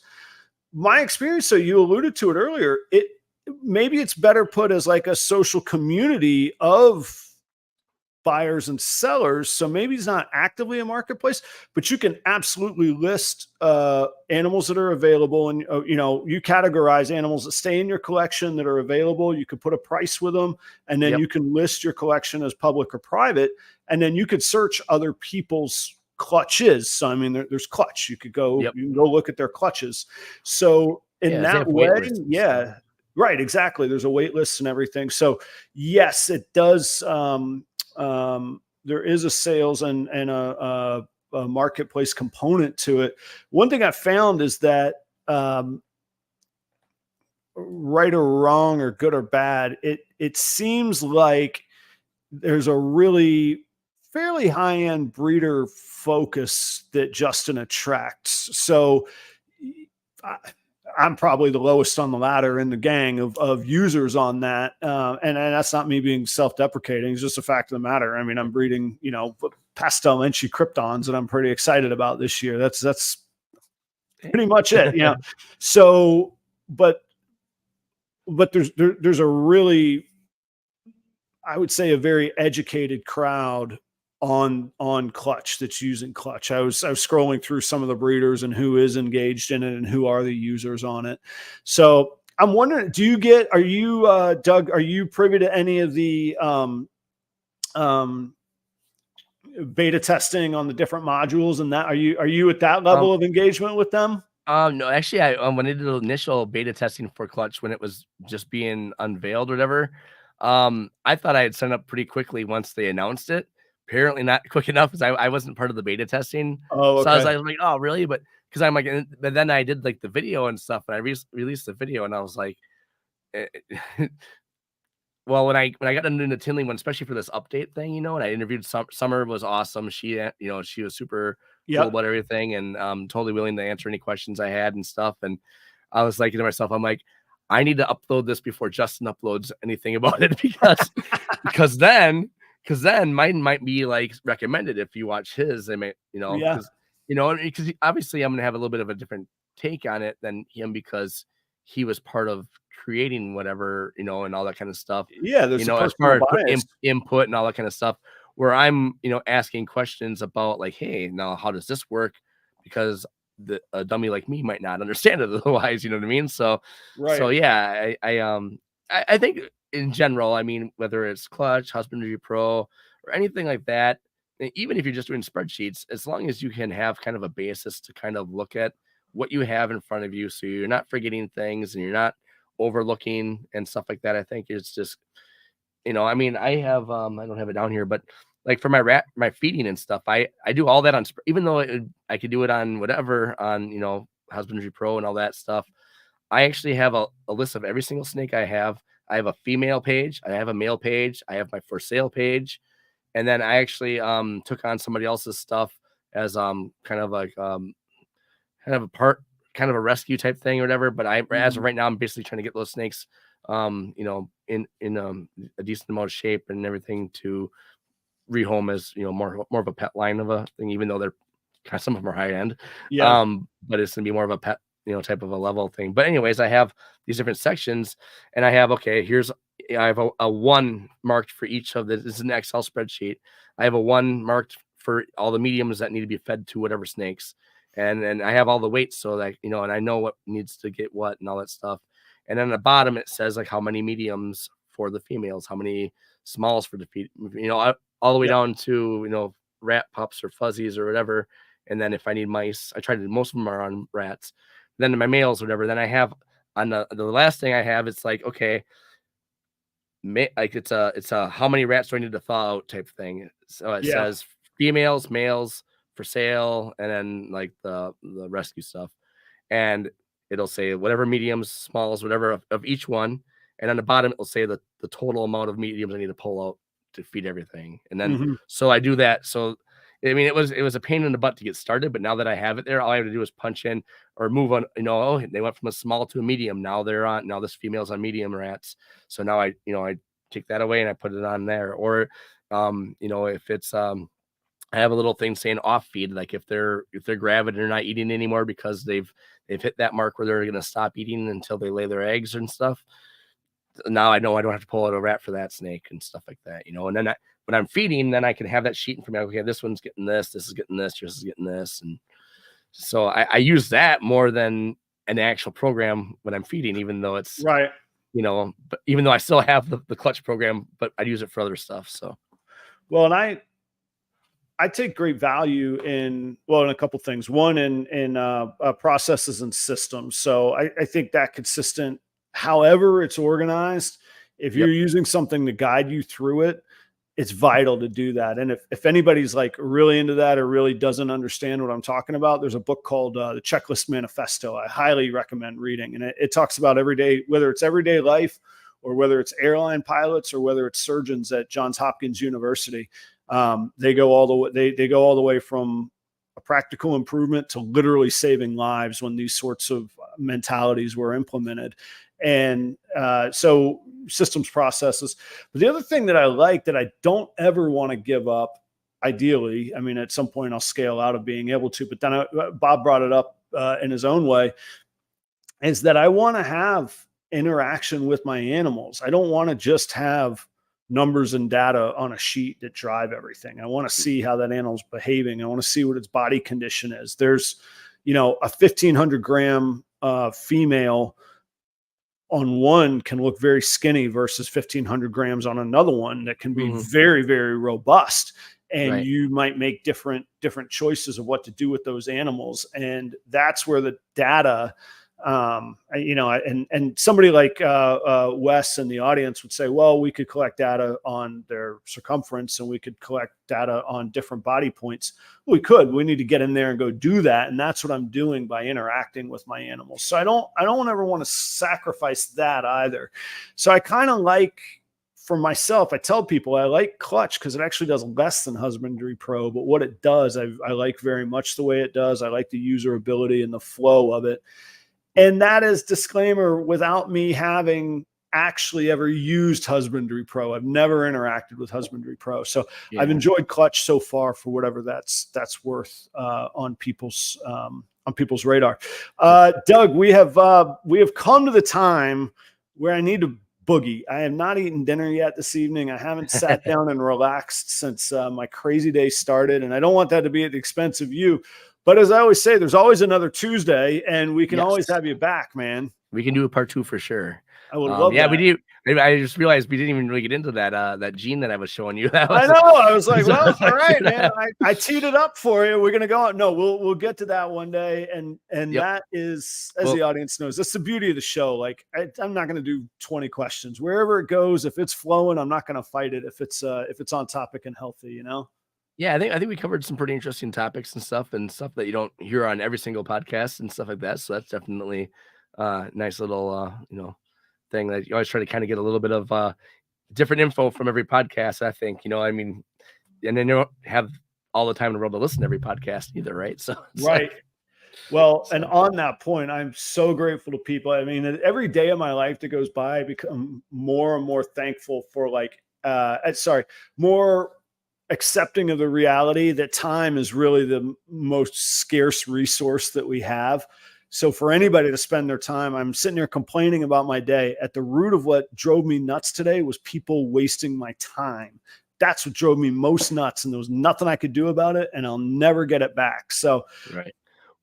[SPEAKER 1] My experience, so you alluded to it earlier, maybe it's better put as like a social community of buyers and sellers. So maybe it's not actively a marketplace, but you can absolutely list animals that are available. And, you categorize animals that stay in your collection that are available. You could put a price with them, and then you can list your collection as public or private. And then you could search other people's clutches. So, I mean, there's clutch. You can go look at their clutches. So in that way, right. Exactly. There's a wait list and everything. So yes, it does. There is a sales and a marketplace component to it. One thing I found is that, right or wrong or good or bad, it seems like there's a really fairly high-end breeder focus that Justin attracts. So I'm probably the lowest on the ladder in the gang of users on that. And that's not me being self-deprecating. It's just a fact of the matter. I mean, I'm breeding, pastel Enchi Kryptons that I'm pretty excited about this year. That's pretty much it. So, but there's a really, I would say, a very educated crowd on clutch that's using clutch. I was scrolling through some of the breeders and who is engaged in it and who are the users on it. So I'm wondering, are you Doug, are you privy to any of the beta testing on the different modules and that? Are you at that level of engagement with them?
[SPEAKER 2] No, actually, I when I did the initial beta testing for clutch when it was just being unveiled or whatever, I thought I had signed up pretty quickly once they announced it. Apparently not quick enough because I wasn't part of the beta testing.
[SPEAKER 1] Oh, okay.
[SPEAKER 2] So I was like, oh, really? But because I'm like, but then I did like the video and stuff, and I released the video, and I was like, well, when I got into the Tinley one, especially for this update thing, and I interviewed Summer was awesome. She, she was super cool about everything and totally willing to answer any questions I had and stuff. And I was like to myself, I'm like, I need to upload this before Justin uploads anything about it because then mine might be like recommended if you watch his. I may, because obviously I'm gonna have a little bit of a different take on it than him because he was part of creating whatever, and all that kind of stuff.
[SPEAKER 1] Yeah, there's
[SPEAKER 2] as far as input and all that kind of stuff, where I'm, asking questions about like, hey, now how does this work? Because a dummy like me might not understand it otherwise, you know what I mean? So, so yeah, I think in general, I mean, whether it's Clutch, Husbandry Pro, or anything like that, even if you're just doing spreadsheets, as long as you can have kind of a basis to kind of look at what you have in front of you, so you're not forgetting things and you're not overlooking and stuff like that. I think it's just, I mean, I have, I don't have it down here, but like for my feeding and stuff, I do all that on, even though I could do it on whatever, on, Husbandry Pro and all that stuff. I actually have a list of every single snake I have. I have a female page. I have a male page. I have my for sale page. And then I actually took on somebody else's stuff as kind of like kind of a rescue type thing or whatever. But as of right now, I'm basically trying to get those snakes in a decent amount of shape and everything to rehome as more of a pet line of a thing, even though they're kind of, some of them are high end. But it's gonna be more of a pet type of a level thing. But anyways, I have these different sections, and I have I have a one marked for each of this is an Excel spreadsheet. I have a one marked for all the mediums that need to be fed to whatever snakes, and then I have all the weights so that and I know what needs to get what and all that stuff. And then at the bottom it says like how many mediums for the females, how many smalls for the feed, all the way down to rat pups or fuzzies or whatever. And then if I need mice, I try to, most of them are on rats. Then my males, whatever. Then I have on the last thing I have, it's like, okay, like it's a how many rats do I need to thaw out type thing. So it
[SPEAKER 1] Yeah.
[SPEAKER 2] says females, males for sale, and then like the rescue stuff, and it'll say whatever mediums, smalls, whatever of each one, and on the bottom it'll say the total amount of mediums I need to pull out to feed everything. And then so I do that. So I mean, it was a pain in the butt to get started, but now that I have it there, all I have to do is punch in or move on. You know, oh, they went from a small to a medium. Now this female's on medium rats. So now I take that away and I put it on there. Or, you know, if it's I have a little thing saying off feed, like if they're gravid and they're not eating anymore because they've hit that mark where they're going to stop eating until they lay their eggs and stuff. Now I know I don't have to pull out a rat for that snake and stuff like that, you know. And then when I'm feeding, then I can have that sheet for me. Okay, this one's getting this is getting this is getting this. And so I use that more than an actual program when I'm feeding, even though it's
[SPEAKER 1] right,
[SPEAKER 2] you know, but even though I still have the clutch program, but I use it for other stuff. So
[SPEAKER 1] well, and I take great value in a couple things. One in processes and systems. So I think that consistent, however it's organized, if you're using something to guide you through it, it's vital to do that. And if anybody's like really into that or really doesn't understand what I'm talking about, there's a book called The Checklist Manifesto. I highly recommend reading. And it talks about everyday, whether it's everyday life or whether it's airline pilots or whether it's surgeons at Johns Hopkins University. They go all the way. They go all the way from a practical improvement to literally saving lives when these sorts of mentalities were implemented. And so systems, processes. But the other thing that I like that I don't ever want to give up, ideally, I mean, at some point I'll scale out of being able to, but then Bob brought it up in his own way, is that I want to have interaction with my animals. I don't want to just have numbers and data on a sheet that drive everything. I want to see how that animal's behaving. I want to see what its body condition is. There's, you know, a 1,500 gram female on one can look very skinny versus 1,500 grams on another one that can be very, very robust. And you might make different choices of what to do with those animals. And that's where the data, you know, and somebody like Wes in the audience would say, well, we could collect data on their circumference and we could collect data on different body points. We could. We need to get in there and go do that. And that's what I'm doing by interacting with my animals. So I don't ever want to sacrifice that either. So I kind of like, for myself, I tell people I like Clutch because it actually does less than Husbandry Pro, but what it does, I like very much the way it does. I like the usability and the flow of it. And that is, disclaimer, without me having actually ever used Husbandry Pro. I've never interacted with Husbandry Pro. So I've enjoyed Clutch so far for whatever that's worth on people's radar. Doug, we have come to the time where I need to boogie. I have not eaten dinner yet this evening. I haven't sat down and relaxed since my crazy day started. And I don't want that to be at the expense of you. But as I always say, there's always another Tuesday, and we can always have you back, man.
[SPEAKER 2] We can do a part 2 for sure.
[SPEAKER 1] I would love that.
[SPEAKER 2] Yeah, we do. I just realized we didn't even really get into that gene that I was showing you.
[SPEAKER 1] I know. I was like, well, all right, man. I teed it up for you. We're gonna go on. No, we'll get to that one day. And that is, as the audience knows, that's the beauty of the show. Like I'm not gonna do 20 questions. Wherever it goes, if it's flowing, I'm not gonna fight it. If it's on topic and healthy, you know.
[SPEAKER 2] Yeah, I think we covered some pretty interesting topics and stuff that you don't hear on every single podcast and stuff like that. So that's definitely nice little you know, thing that you always try to kind of get a little bit of different info from every podcast. I think, you know, I mean, and then you don't have all the time in the world to listen to every podcast either, right? So
[SPEAKER 1] right. Well, and on that point, I'm so grateful to people. I mean, every day of my life that goes by, I become more and more thankful for more accepting of the reality that time is really the most scarce resource that we have. So for anybody to spend their time, I'm sitting here complaining about my day. At the root of what drove me nuts today was people wasting my time. That's what drove me most nuts. And there was nothing I could do about it, and I'll never get it back. So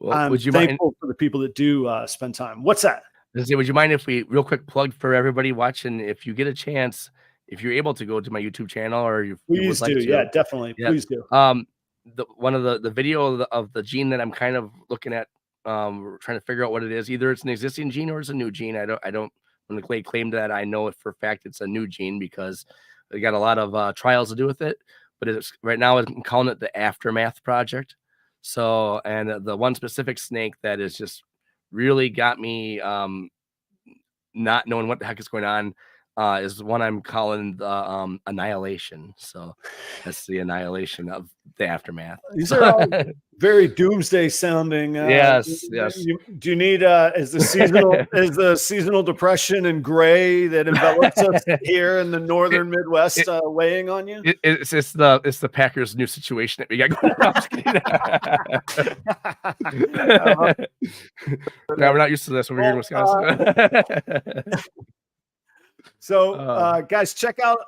[SPEAKER 2] well,
[SPEAKER 1] I'm thankful for the people that do spend time. What's that?
[SPEAKER 2] Would you mind if we real quick plug for everybody watching, if you get a chance, if you're able to go to my YouTube channel, or you
[SPEAKER 1] please do. Yeah, definitely. Yeah. Please do.
[SPEAKER 2] One of the video of the gene that I'm kind of looking at, trying to figure out what it is. Either it's an existing gene or it's a new gene. I don't when they claim that, I know it for a fact it's a new gene because they got a lot of trials to do with it. But it's right now I'm calling it the Aftermath Project. So, and the one specific snake that is just really got me not knowing what the heck is going on is one I'm calling the Annihilation. So that's the annihilation of the aftermath.
[SPEAKER 1] These are all very doomsday sounding.
[SPEAKER 2] Yes.
[SPEAKER 1] Do you need is the seasonal depression and gray that envelops us here in the northern Midwest weighing on you?
[SPEAKER 2] It's the Packers' new situation that we got going on. No, we're not used to this when we're here in Wisconsin.
[SPEAKER 1] So, guys, check out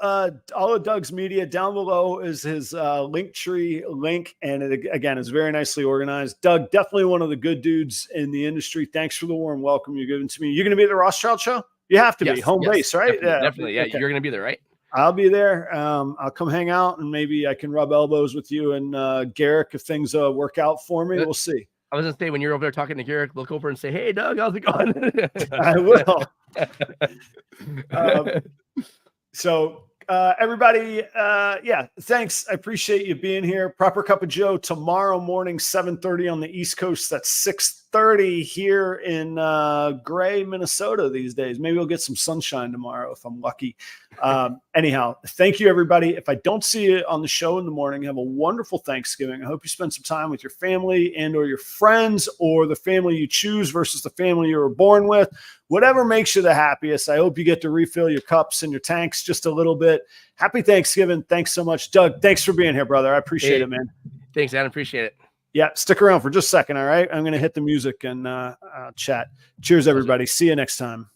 [SPEAKER 1] all of Doug's media. Down below is his LinkTree link, and it, again, is very nicely organized. Doug, definitely one of the good dudes in the industry. Thanks for the warm welcome you're giving to me. You're going to be at the Rothschild show? You have to be. Home base, right?
[SPEAKER 2] Definitely. Yeah, okay. You're going to be there, right?
[SPEAKER 1] I'll be there. I'll come hang out, and maybe I can rub elbows with you and Garrick if things work out for me. We'll see.
[SPEAKER 2] I was going to say, when you're over there talking to Garrick, look over and say, hey, Doug, how's it going?
[SPEAKER 1] I will. So everybody, thanks. I appreciate you being here. Proper Cup of Joe tomorrow morning, 7:30 on the East Coast. That's 6:30 here in gray Minnesota these days. Maybe we'll get some sunshine tomorrow if I'm lucky. Anyhow, thank you, everybody. If I don't see you on the show in the morning, have a wonderful Thanksgiving. I hope you spend some time with your family and or your friends, or the family you choose versus the family you were born with. Whatever makes you the happiest. I hope you get to refill your cups and your tanks just a little bit. Happy Thanksgiving. Thanks so much. Doug, thanks for being here, brother. I appreciate it, man.
[SPEAKER 2] Thanks, Adam. Appreciate it.
[SPEAKER 1] Yeah, stick around for just a second, all right? I'm going to hit the music and chat. Cheers, everybody. See you next time.